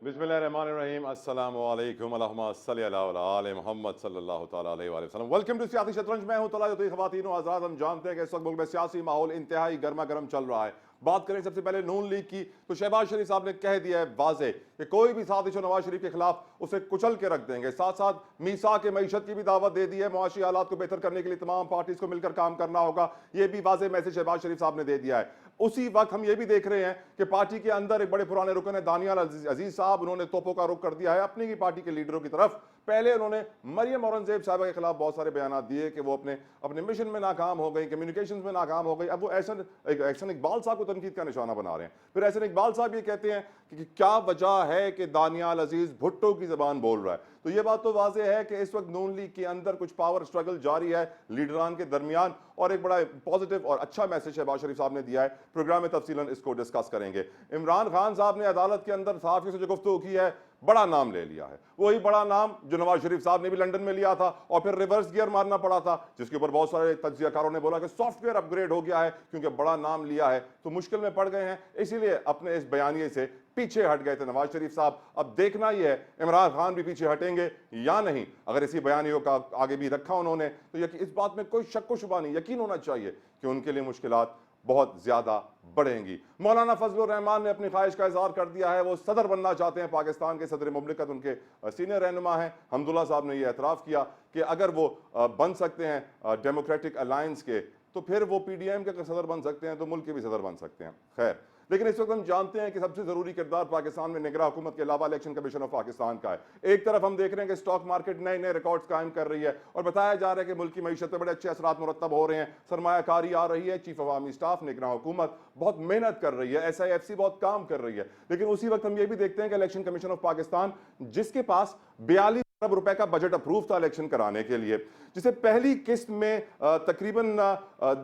बिस्मिल्लाहिर्रहमानिर्रहीम अस्सलामु अलैकुम अल्लाहुम्मा सल्ली अला आले मोहम्मद सल्लल्लाहु तआला अलैहि वसल्लम। वेलकम टू सियासी शतरंज। मैं हूं तला जो ख़वातीन और हज़रात, हम जानते हैं कि इस वक्त मुल्क में सियासी माहौल इंतहाई गर्मा गर्म चल रहा है। बात करें सबसे पहले नून लीग की, तो शहबाज शरीफ साहब ने कह दिया है वाज़े कि कोई भी साजिश हो नवाज शरीफ के खिलाफ उसे कुचल के रख देंगे। साथ साथ मीसा के मईशत की भी दावत दे दी है। मुआशी हालात को बेहतर करने के लिए तमाम पार्टीज को मिलकर काम करना होगा, यह भी वाज़े मैसेज शहबाज शरीफ साहब ने दे दिया है। उसी वक्त हम ये भी देख रहे हैं कि पार्टी के अंदर एक बड़े पुराने रुकन है दानियाल अजीज साहब, उन्होंने तोपों का रुख कर दिया है अपनी ही पार्टी के लीडरों की तरफ। पहले उन्होंने मरियम औरंगजेब साहब के खिलाफ बहुत सारे बयान दिए कि वो अपने अपने मिशन में नाकाम हो गई, कम्युनिकेशन में नाकाम हो गई। अब वो एहसन इकबाल साहब को तनकीद का निशाना बना रहे हैं। फिर एहसन इकबाल साहब ये कहते हैं कि क्या वजह है कि दानियाल अजीज भुट्टो की जबान बोल रहा है। तो ये बात तो वाज़े है कि इस वक्त नून लीग के अंदर कुछ पावर स्ट्रगल जारी है लीडरान के दरमियान, और एक बड़ा पॉजिटिव और अच्छा मैसेज शहबाज शरीफ साहब ने दिया है। प्रोग्राम में तफसीलन इसको डिस्कस करेंगे। इमरान खान साहब ने अदालत के अंदर सहाफियों से जो गुफ्तगू की है, बड़ा नाम ले लिया है। वही बड़ा नाम जो नवाज शरीफ साहब ने भी लंदन में लिया था और फिर रिवर्स गियर मारना पड़ा था, जिसके ऊपर बहुत सारे तज्जियाकारों ने बोला कि सॉफ्टवेयर अपग्रेड हो गया है क्योंकि बड़ा नाम लिया है तो मुश्किल में पड़ गए हैं, इसीलिए अपने इस बयानिए से पीछे हट गए थे नवाज शरीफ साहब। अब देखना यह है इमरान खान भी पीछे हटेंगे या नहीं। अगर इसी बयानियों का आगे भी रखा उन्होंने तो इस बात में कोई शक व शुबा नहीं, यकीन होना चाहिए कि उनके लिए मुश्किलात बहुत ज्यादा बढ़ेंगी। मौलाना फजलुर रहमान ने अपनी ख्वाहिश का इजहार कर दिया है, वो सदर बनना चाहते हैं पाकिस्तान के। सदर मुमलिकत उनके सीनियर रहनुमा हैं। हमदुल्ला साहब ने यह एतराफ़ किया कि अगर वो बन सकते हैं डेमोक्रेटिक अलायंस के, तो फिर वो PDM के अगर सदर बन सकते हैं तो मुल्क के भी सदर बन सकते हैं। खैर, लेकिन इस वक्त हम जानते हैं कि सबसे जरूरी किरदार पाकिस्तान में निगरान हुकूमत के अलावा इलेक्शन कमीशन ऑफ पाकिस्तान का है। एक तरफ हम देख रहे हैं कि स्टॉक मार्केट नए नए रिकॉर्ड्स कायम कर रही है और बताया जा रहा है कि मुल्क की मईशत पर बड़े अच्छे असरात मुरतब हो रहे हैं, सरमायाकारी आ रही है, चीफ अवामी स्टाफ निगरान हुकूमत बहुत मेहनत कर रही है, SIFC बहुत काम कर रही है। लेकिन उसी वक्त हम ये भी देखते हैं कि इलेक्शन कमीशन ऑफ पाकिस्तान, जिसके पास 42 अरब रुपए का बजट अप्रूव था इलेक्शन कराने के लिए, जिसे पहली किस्त में तकरीबन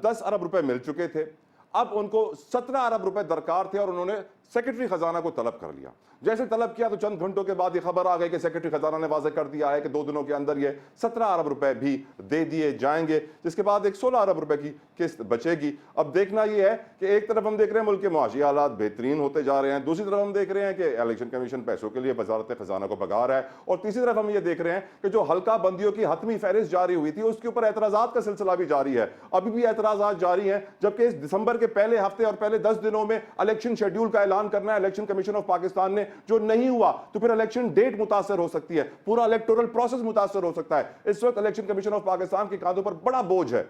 10 अरब रुपए मिल चुके थे, अब उनको 17 अरब रुपए दरकार थे और उन्होंने सेक्रेटरी खजाना को तलब कर लिया। जैसे तलब किया तो चंद घंटों के बाद ये खबर आ गई कि सेक्रेटरी खजाना ने वाज़ेह कर दिया है कि 2 दिनों के अंदर ये 17 अरब रुपए भी दे दिए जाएंगे, जिसके बाद एक 16 अरब रुपए की किस्त बचेगी। अब देखना यह है कि एक तरफ हम देख रहे हैं मुल्क के मुआशी हालात बेहतरीन होते जा रहे हैं, दूसरी तरफ हम देख रहे हैं कि इलेक्शन कमीशन पैसों के लिए वजारत खजाना को भगा रहा है, और तीसरी तरफ हम ये देख रहे हैं कि जो हल्का बंदियों की हतमी फहरिस्त जारी हुई थी उसके ऊपर एतराजात का सिलसिला भी जारी है। अभी भी एतराजात जारी हैं, जबकि इस दिसंबर के पहले हफ्ते और पहले 10 दिनों में इलेक्शन शेड्यूल का ऐलान करना है इलेक्शन कमीशन ऑफ पाकिस्तान ने। जो नहीं हुआ तो फिर इलेक्शन डेट मुतासर हो सकती है, पूरा इलेक्टोरल प्रोसेस मुतासर हो सकता है। इस वक्त इलेक्शन कमीशन ऑफ पाकिस्तान के कांधों पर बड़ा बोझ है,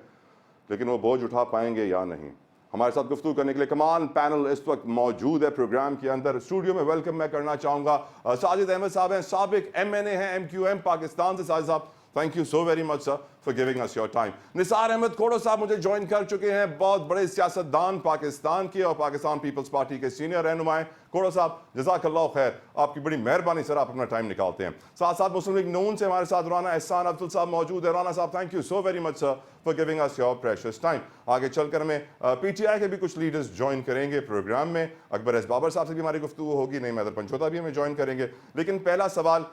लेकिन वो बोझ उठा पाएंगे या नहीं। हमारे साथ गुफ्तगू करने के लिए कमान पैनल इस वक्त मौजूद है प्रोग्राम के अंदर। स्टूडियो में वेलकम मैं करना चाहूंगा साजिद अहमद साहब हैं, साबिक MNA हैं MQM पाकिस्तान से। साजिद साहब, thank you so very much sir for giving us your time. Nisar Ahmed Khodo साहब मुझे ज्वाइन कर चुके हैं, बहुत बड़े सियासतदान पाकिस्तान के और पाकिस्तान पीपल्स पार्टी के सीनियर रहनुमाएं। खोड़ो साहब, जज़ाकल्लाह खैर, आपकी बड़ी मेहरबानी सर, आप अपना टाइम निकालते हैं। साथ साथ मुस्लिम लीग नून से हमारे साथ राना एहसान अब्दुल साहब मौजूद है। राना साहब, thank you so very much sir for giving us your precious time. आगे चलकर हमें PTI के भी कुछ लीडर्स ज्वाइन करेंगे प्रोग्राम में। अकबर एस बाबर साहब से भी हमारी गुफ्तगू होगी, नहीं मैदर पंचोता भी हमें ज्वाइन करेंगे। लेकिन पहला सवाल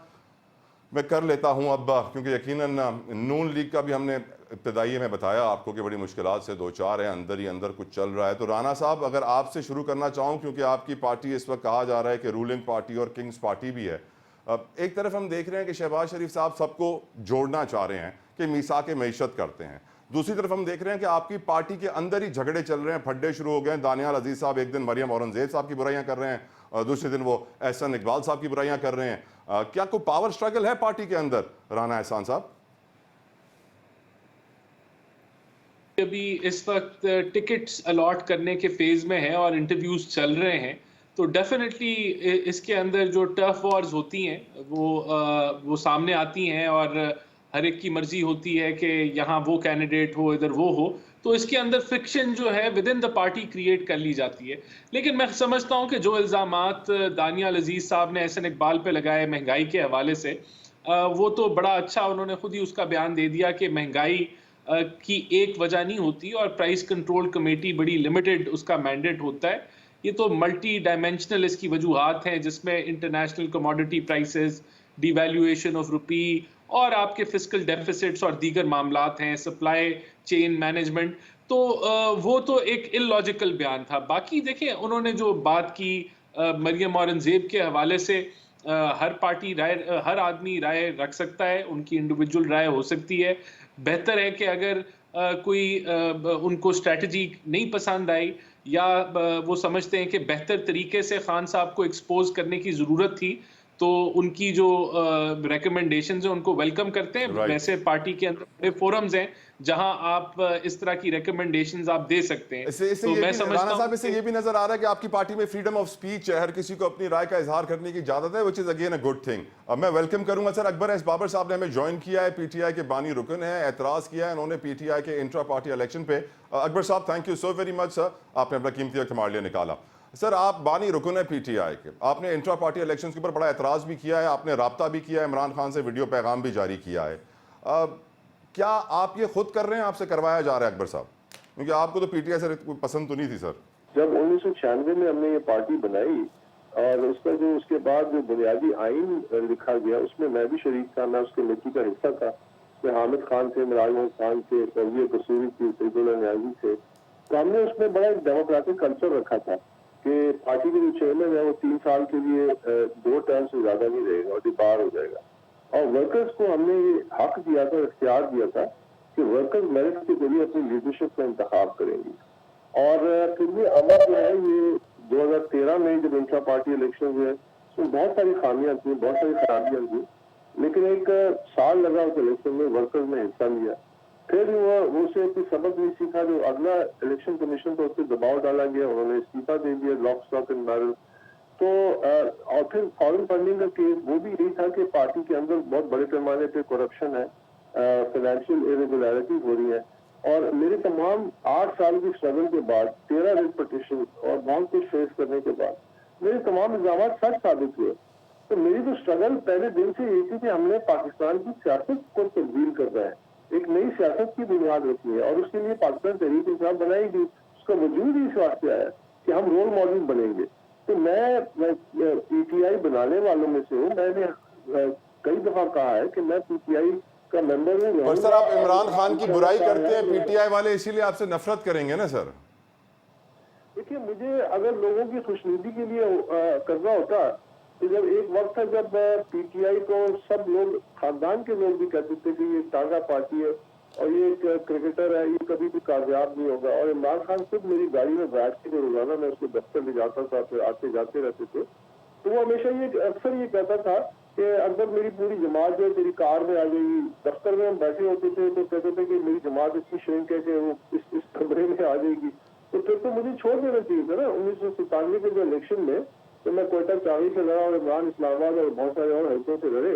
मैं कर लेता हूं अब, क्योंकि यकीनन नून लीग का भी हमने इब्तदाई में बताया आपको कि बड़ी मुश्किलात से दो चार है, अंदर ही अंदर कुछ चल रहा है। तो राना साहब, अगर आपसे शुरू करना चाहूँ, क्योंकि आपकी पार्टी इस वक्त कहा जा रहा है कि रूलिंग पार्टी और किंग्स पार्टी भी है। अब एक तरफ हम देख रहे हैं कि शहबाज शरीफ साहब सबको जोड़ना चाह रहे हैं कि मीसा के मईशत करते हैं, दूसरी तरफ हम देख रहे हैं कि आपकी पार्टी के अंदर ही झगड़े चल रहे हैं, फड्डे शुरू हो गए हैं। दानियाल अजीज साहब एक दिन मरियम औरंगजेब साहब की बुराइयां कर रहे हैं और दूसरे दिन वो एहसन इकबाल साहब की बुराइयां कर रहे हैं। क्या कोई पावर स्ट्रगल है पार्टी के अंदर, राना एहसान साहब? अभी इस वक्त टिकट्स अलॉट करने के फेज में है और इंटरव्यूज चल रहे हैं, तो डेफिनेटली इसके अंदर जो टफ वॉर्स होती हैं वो सामने आती हैं और हर एक की मर्जी होती है कि यहाँ वो कैंडिडेट हो, इधर वो हो, तो इसके अंदर फ्रिक्शन जो है with in the party create कर ली जाती है। लेकिन मैं समझता हूँ कि जो इल्ज़ामात दानियाल अजीज साहब ने एहसन इकबाल पे लगाए महंगाई के हवाले से, वो तो बड़ा अच्छा, उन्होंने खुद ही उसका बयान दे दिया कि महंगाई की एक वजह नहीं होती और प्राइस कंट्रोल कमेटी बड़ी लिमिटेड उसका मैंडेट होता है। ये तो मल्टी डायमेंशनल इसकी वजूहात हैं, जिसमें international commodity prices, devaluation of rupee और आपके फिस्कल डेफिसिट्स और दीगर मामलात हैं, सप्लाई चेन मैनेजमेंट। तो वो तो एक इलॉजिकल बयान था। बाकी देखें, उन्होंने जो बात की मरियम औरंगजेब के हवाले से, हर पार्टी राय, हर आदमी राय रख सकता है, उनकी इंडिविजुअल राय हो सकती है। बेहतर है कि अगर कोई उनको स्ट्रैटेजी नहीं पसंद आई या वो समझते हैं कि बेहतर तरीके से खान साहब को एक्सपोज करने की ज़रूरत थी, तो उनकी जो रिकमेंडेशंस हैं उनको वेलकम करते हैं। राइट। वैसे पार्टी के अंदर बड़े फोरम्स हैं जहां आप इस तरह की रिकमेंडेशंस आप दे सकते हैं। इससे इससे तो ये मैं भी राणा समझता साहब, हूं इससे कि ये भी नजर आ रहा है कि आपकी पार्टी में फ्रीडम ऑफ स्पीच है, हर किसी को अपनी राय का इजहार करने की इजाजत है, which is again a good thing. अब मैं वेलकम करूंगा सर अकबर एस बाबर साहब ने हमें ज्वाइन किया है, पीटीआई के बानी रुकन है, एतराज किया है उन्होंने पीटीआई के इंट्रा पार्टी इलेक्शन पे। अकबर साहब thank you so very much sir, आपने अपना कीमती वक्त हमारे लिए निकाला। सर आप बानी रुकन है पीटीआई के, आपने इंट्रा पार्टी इलेक्शन के ऊपर बड़ा एतराज भी किया है, आपने राब्ता भी किया है, इमरान खान से वीडियो पैगाम भी जारी किया है। क्या आप ये खुद कर रहे हैं, आपसे करवाया जा रहा है अकबर साहब? क्योंकि आपको तो पीटीआई से पसंद तो नहीं थी सर। जब 1996 में हमने ये पार्टी बनाई और उसका जो उसके बाद जो बुनियादी आइन लिखा गया उसमें मैं भी शरीक था, मैं उस कमेटी का हिस्सा था। मैं हामिद खान थे, मिराज अहमद खान थे, परवीन कसूरी थी, सईदुल्लाह न्याजी थे। तो हमने उसमें बड़ा एक डेमोक्रेटिक कल्चर रखा था कि पार्टी के जो चेयरमैन है वो 3 साल के लिए 2 टर्म से ज्यादा नहीं रहेगा और बाहर हो जाएगा। और वर्कर्स को हमने ये हक दिया था, इख्तियार दिया था कि वर्कर्स मेरिट के जरिए अपनी लीडरशिप का इंतखाब करेंगी। और फिर भी अमर जो है ये 2013 में जब इंट्रा पार्टी इलेक्शन हुए उसमें बहुत सारी खामियां थी, बहुत सारी खराबियां थी, लेकिन एक साल लगा उस इलेक्शन में, वर्कर्स ने हिस्सा लिया। फिर वो से कोई सबक नहीं सीखा, जो अगला इलेक्शन कमीशन पर उस पर दबाव डाला गया, उन्होंने इस्तीफा दे दिया, लॉक स्टॉक एंड बैरल। तो और फिर फॉरेन फंडिंग का केस वो भी यही था कि पार्टी के अंदर बहुत बड़े पैमाने पे करप्शन है, फाइनेंशियल इरेगुलरिटीज हो रही है। और मेरे तमाम 8 साल की स्ट्रगल के बाद, 13 रिट पिटीशन और बहुत कुछ फेस करने के बाद मेरे तमाम इल्जाम सच साबित हुए। तो मेरी तो स्ट्रगल पहले दिन से यही थी कि हमने पाकिस्तान की सियासत को तब्दील करना है, एक नई सियासत की बुनियाद रखनी है, और उसके लिए पाकिस्तान तहरीक इंसाफ बनाई गई। उसका वजूद ही इस वास्ते आया कि हम रोल मॉडल बनेंगे। तो मैं पीटीआई बनाने वालों में से हूँ। मैंने कई दफा कहा है कि मैं पीटीआई का मेंबर हूँ। पर सर आप इमरान खान की बुराई करते हैं पीटीआई वाले, इसीलिए आपसे नफरत करेंगे ना सर? देखिए, मुझे अगर लोगों की खुशनुदी के लिए करना होता तो जब एक वक्त था जब पीटीआई को सब लोग, खानदान के लोग भी कहते थे कि ये टागा पार्टी है और ये एक क्रिकेटर है, ये कभी भी कामयाब नहीं होगा। और इमरान खान खुद मेरी गाड़ी में बैठ के जो रोजाना मैं उसको दफ्तर ले जाता था, फिर आते जाते रहते थे, तो वो हमेशा ये अक्सर ये कहता था कि अगर मेरी पूरी जमात जो तेरी कार में आ जाएगी। दफ्तर में हम बैठे होते थे तो कहते थे कि मेरी जमात इतनी श्रिंक है कि वो इस कमरे में आ जाएगी। तो फिर तो मुझे छोड़ देना चाहिए था ना। 1997 के जो इलेक्शन में तो मैं कोयटा चावी से लड़ा और इमरान इस्लामाबाद और बहुत सारे और हल्कों से लड़े,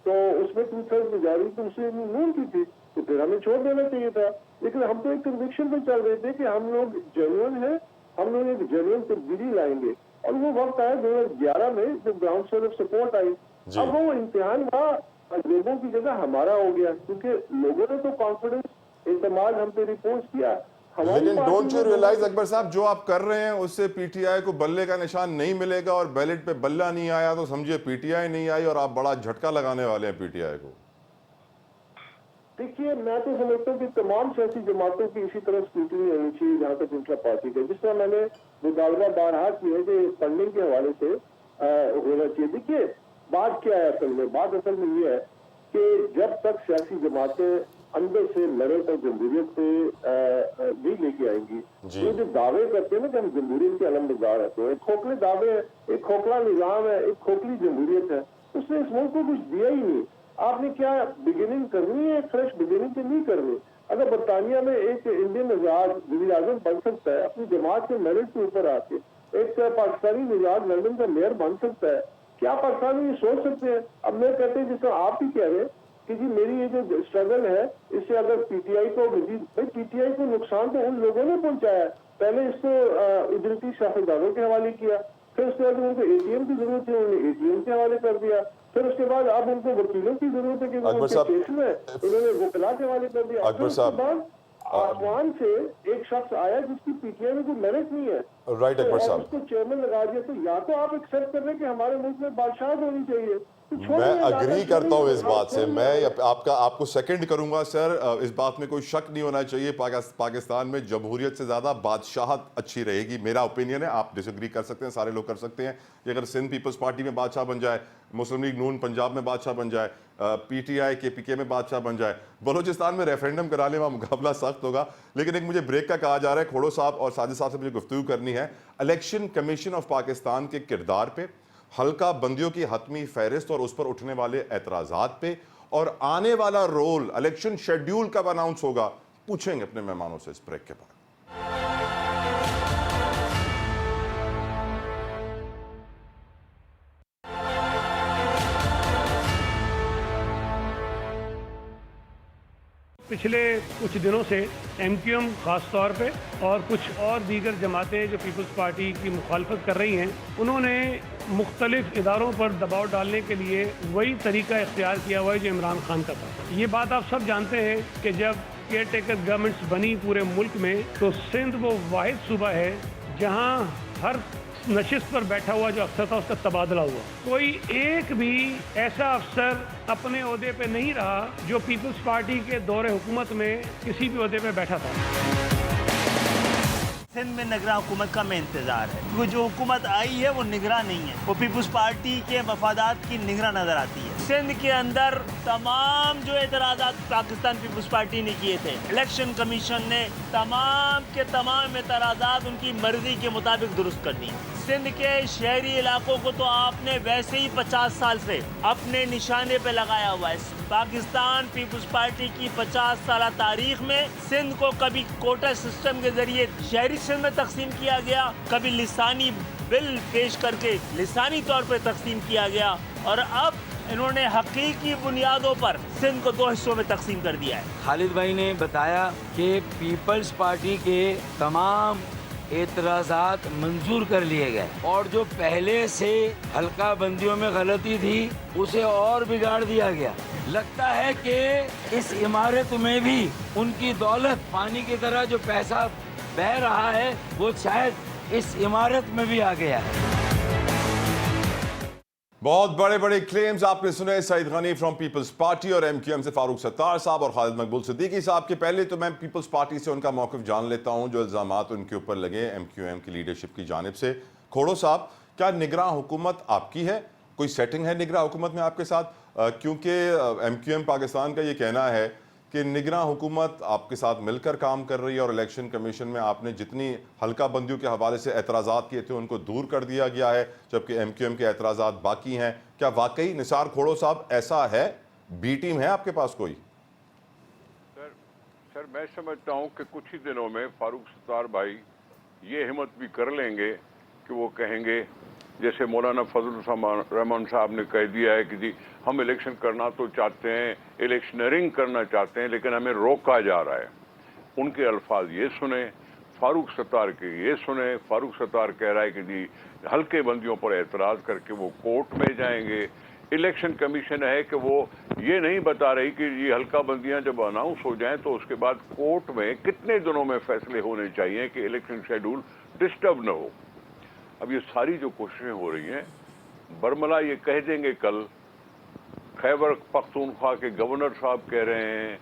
तो उसमें 2/3 मेजॉरिटी तो उससे नून की थी, तो फिर हमें छोड़ देना चाहिए था। लेकिन हम तो एक कन्विक्शन पे चल रहे थे कि हम लोग जेन्युइन है, हम लोग एक जेन्युइन तब्दीली लाएंगे। और वो वक्त आया 2011 में जब ग्राउंड से सपोर्ट आई। अब वो इम्तिहान वहाँ लोगों की जगह हमारा हो गया, क्योंकि लोगों ने तो कॉन्फिडेंस, एतमाद हम पे रिपोर्ट किया। लेकिन डोंट यू रियलाइज अकबर साहब, जो आप कर रहे हैं उससे पीटीआई को बल्ले का निशान नहीं मिलेगा, और बैलेट पे बल्ला नहीं आया तो समझिए पीटीआई नहीं आई और आप बड़ा झटका लगाने वाले हैं पीटीआई को। देखिए, मैं तो समझता हूँ कि तमाम सियासी जमातों की इसी तरह स्क्रूटनी होनी चाहिए जहाँ तक इंट्रा पार्टी का। जिस तरह मैंने मुतालबा बारहा की है कि फंडिंग के हवाले से होना चाहिए। देखिए, बात क्या है असल में? बात असल में ये है कि जब तक सियासी जमातें अंदर से मेरिट और जमहूरियत पे नहीं लेके आएंगी, तो जो दावे करते हैं ना कि हम जमहूरियत के अलमबरदार है, तो एक खोखले दावे, एक खोखला निजाम है, एक खोखली जमहूरियत है, उसने इस मुल्क को कुछ दिया ही नहीं। आपने क्या बिगिनिंग करनी है? फ्रेश बिगिनिंग तो नहीं करनी। अगर बरतानिया में एक इंडियन निजाज वज़ीर आज़म बन सकता है अपनी जमात के मेरिट के ऊपर आके, एक पाकिस्तानी निजाज लंदन का मेयर बन सकता है, क्या पाकिस्तानी ये सोच सकते हैं? अब मैं कहते हैं, जिस आप ही कह रहे हैं कि जी मेरी ये जो स्ट्रगल है इससे अगर पीटीआई को मजीद, भाई पीटीआई को नुकसान तो उन लोगों ने पहुंचाया। पहले इसको उजरती शाहदारों के हवाले किया, फिर उसके बाद उनको एटीएम की जरूरत है, उन्होंने एटीएम के हवाले कर दिया, फिर उसके बाद अब उनको वकीलों की जरूरत है कि वो उनके केस में उन्होंने वकला के हवाले कर दिया। अकबर साहब, आसमान से एक शख्स आया जिसकी पीटीआई में कोई मेरिट नहीं है, राइट अकबर साहब, उसको चेयरमैन लगा दिया। तो या तो आप एक्सेप्ट कर रहे हैं कि हमारे मुल्क में बादशाह होनी चाहिए, मैं अग्री करता हूं इस बात से। मैं आपको सेकंड करूंगा सर। इस बात में कोई शक नहीं होना चाहिए। पाकिस्तान में जमहूरियत से ज़्यादा बादशाहत अच्छी रहेगी, मेरा ओपिनियन है। आप डिसएग्री कर सकते हैं, सारे लोग कर सकते हैं कि अगर सिंध पीपल्स पार्टी में बादशाह बन जाए, मुस्लिम लीग नून पंजाब में बादशाह बन जाए, PTI KPK में बादशाह बन जाए, बलूचिस्तान में रेफरेंडम कराने में मुकाबला सख्त होगा। लेकिन एक मुझे ब्रेक का कहा जा रहा है, खोड़ो साहब और साजिद साहब से मुझे गुफ्तगू करनी है इलेक्शन कमीशन ऑफ पाकिस्तान के किरदार पे, हल्का बंदियों की हतमी फहरिस्त और उस पर उठने वाले एतराजात पे, और आने वाला रोल इलेक्शन शेड्यूल कब अनाउंस होगा, पूछेंगे अपने मेहमानों से इस ब्रेक के बाद। पिछले कुछ दिनों से MQM ख़ास तौर पे और कुछ और दीगर जमातें जो पीपल्स पार्टी की मुखालफत कर रही हैं, उन्होंने मुख्तलिफ इदारों पर दबाव डालने के लिए वही तरीका इख्तियार किया हुआ है जो इमरान खान का था। ये बात आप सब जानते हैं कि जब केयर टेकर गवर्नमेंट्स बनी पूरे मुल्क में, तो सिंध वो वाहिद सूबा है जहाँ हर नशिस्त पर बैठा हुआ जो अफसर था उसका तबादला हुआ। कोई एक भी ऐसा अफसर अपने ओहदे पे नहीं रहा जो पीपल्स पार्टी के दौरे हुकूमत में किसी भी ओहदे पे बैठा था। सिंध में निगरां हुकूमत का में इंतजार है, क्योंकि जो हुकूमत आई है वो निगरां नहीं है, वो पीपल्स पार्टी के मफादात की निगरां नजर आती है। सिंध के अंदर तमाम जो एतराज़ात पाकिस्तान पीपल्स पार्टी ने किए थे, इलेक्शन कमीशन ने तमाम के तमाम एतराज़ात उनकी मर्जी के मुताबिक दुरुस्त कर दिए। सिंध के शहरी इलाकों को तो आपने वैसे ही 50 साल से अपने निशाने पे लगाया हुआ है। पाकिस्तान पीपल्स पार्टी की 50 साल तारीख में सिंध को कभी कोटा सिस्टम के जरिए शहरी सिंध में तकसीम किया गया, कभी लिसानी बिल पेश करके लिसानी तौर पर तकसीम किया गया, और अब इन्होंने हकीकी बुनियादों पर सिंध को 2 हिस्सों में तकसीम कर दिया है। खालिद भाई ने बताया कि पीपल्स पार्टी के तमाम एतराज़ात मंजूर कर लिए गए और जो पहले से हल्का बंदियों में गलती थी उसे और बिगाड़ दिया गया। लगता है कि इस इमारत में भी उनकी दौलत, पानी की तरह जो पैसा बह रहा है वो शायद इस इमारत में भी आ गया है। बहुत बड़े बड़े क्लेम्स आपने सुने सईद गनी फ्रॉम पीपल्स पार्टी और MQM से फारूक सत्तार साहब और खालिद मकबूल सिद्दीकी साहब के। पहले तो मैं पीपल्स पार्टी से उनका मौक़िफ़ जान लेता हूं जो इल्ज़ामात उनके ऊपर लगे MQM की लीडरशिप की जानिब से। खोड़ो साहब, क्या निगरां हुकूमत आपकी है? कोई सेटिंग है निगरां हुकूमत में आपके साथ? क्योंकि MQM पाकिस्तान का ये कहना है कि निगरां हुकूमत आपके साथ मिलकर काम कर रही है और इलेक्शन कमीशन में आपने जितनी हल्का बंदियों के हवाले से एतराज़ात किए थे उनको दूर कर दिया गया है, जबकि MQM के एतराज़ात बाकी हैं। क्या वाकई निसार खोड़ो साहब ऐसा है? बी टीम है आपके पास कोई? सर मैं समझता हूं कि कुछ ही दिनों में फारूक सत्तार भाई ये हिम्मत भी कर लेंगे कि वो कहेंगे, जैसे मौलाना फजल रहमान साहब ने कह दिया है कि जी हम इलेक्शन करना तो चाहते हैं, इलेक्शनरिंग करना चाहते हैं, लेकिन हमें रोका जा रहा है। उनके अल्फाज ये सुने, फारूक सत्तार के ये सुने। फारूक सत्तार कह रहा है कि जी हल्के बंदियों पर एतराज़ करके वो कोर्ट में जाएंगे। इलेक्शन कमीशन है कि वो ये नहीं बता रही कि ये हल्का बंदियां जब अनाउंस हो जाएं तो उसके बाद कोर्ट में कितने दिनों में फैसले होने चाहिए कि इलेक्शन शेड्यूल डिस्टर्ब न हो। अब ये सारी जो कोशिशें हो रही हैं, बरमला ये कह देंगे कल, खैबर पख्तूनख्वा के गवर्नर साहब कह रहे हैं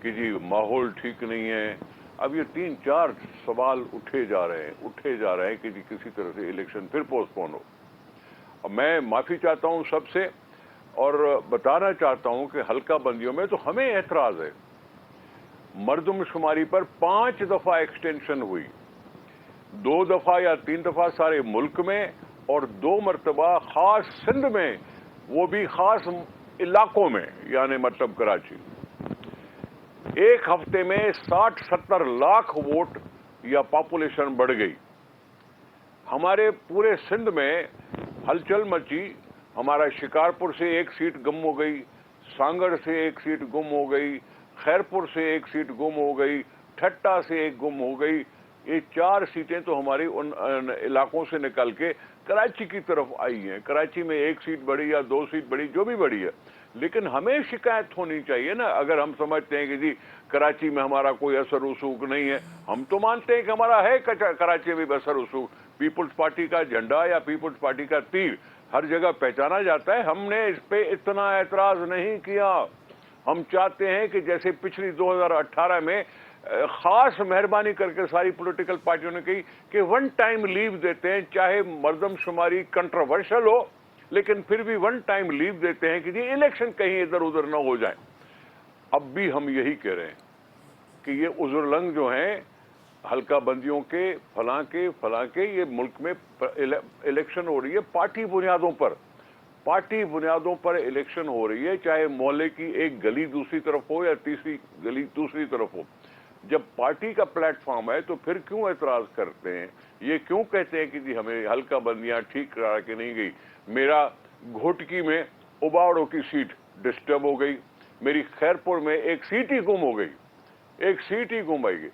कि जी माहौल ठीक नहीं है। अब ये 3-4 सवाल उठे जा रहे हैं कि जी किसी तरह से इलेक्शन फिर पोस्टपोन हो। अब मैं माफ़ी चाहता हूँ सबसे और बताना चाहता हूँ कि हल्का बंदियों में तो हमें एतराज़ है। मर्दमशुमारी पर 5 दफ़ा एक्सटेंशन हुई, 2 दफ़ा या 3 दफ़ा सारे मुल्क में और 2 मरतबा ख़ास सिंध में, वो भी ख़ास इलाकों में, यानी मतलब कराची। एक हफ्ते में 60-70 लाख वोट या पॉपुलेशन बढ़ गई। हमारे पूरे सिंध में हलचल मची। हमारा शिकारपुर से 1 सीट गुम हो गई, सांगड़ से 1 सीट गुम हो गई, खैरपुर से 1 सीट गुम हो गई, ठट्टा से 1 गुम हो गई। ये 4 सीटें तो हमारी उन इलाकों से निकल के कराची की तरफ आई हैं। कराची में 1 सीट बढ़ी या 2 सीट बढ़ी, जो भी बढ़ी है, लेकिन हमें शिकायत होनी चाहिए ना। अगर हम समझते हैं कि जी कराची में हमारा कोई असर रसूख नहीं है, हम तो मानते हैं कि हमारा है कराची में भी असर रसूख। पीपल्स पार्टी का झंडा या पीपल्स पार्टी का तीर हर जगह पहचाना जाता है। हमने इस पे इतना एतराज नहीं किया। हम चाहते हैं कि जैसे पिछली 2018 में खास मेहरबानी करके सारी पॉलिटिकल पार्टियों ने कही कि वन टाइम लीव देते हैं, चाहे मर्दमशुमारी कंट्रोवर्शियल हो, लेकिन फिर भी वन टाइम लीव देते हैं कि जी इलेक्शन कहीं इधर उधर ना हो जाए। अब भी हम यही कह रहे हैं कि ये उज़ुरलंग जो हैं हल्का बंदियों के फलां के ये मुल्क में इलेक्शन हो रही है पार्टी बुनियादों पर। पार्टी बुनियादों पर इलेक्शन हो रही है, चाहे मोहल्ले की एक गली दूसरी तरफ हो या तीसरी गली दूसरी तरफ हो। जब पार्टी का प्लेटफॉर्म है तो फिर क्यों एतराज करते हैं? ये क्यों कहते हैं कि जी हमें हल्का बंदियां ठीक करा के नहीं गई? मेरा घोटकी में उबाड़ो की सीट डिस्टर्ब हो गई, मेरी खैरपुर में एक सीट ही गुम हो गई, एक सीट ही गुम आई।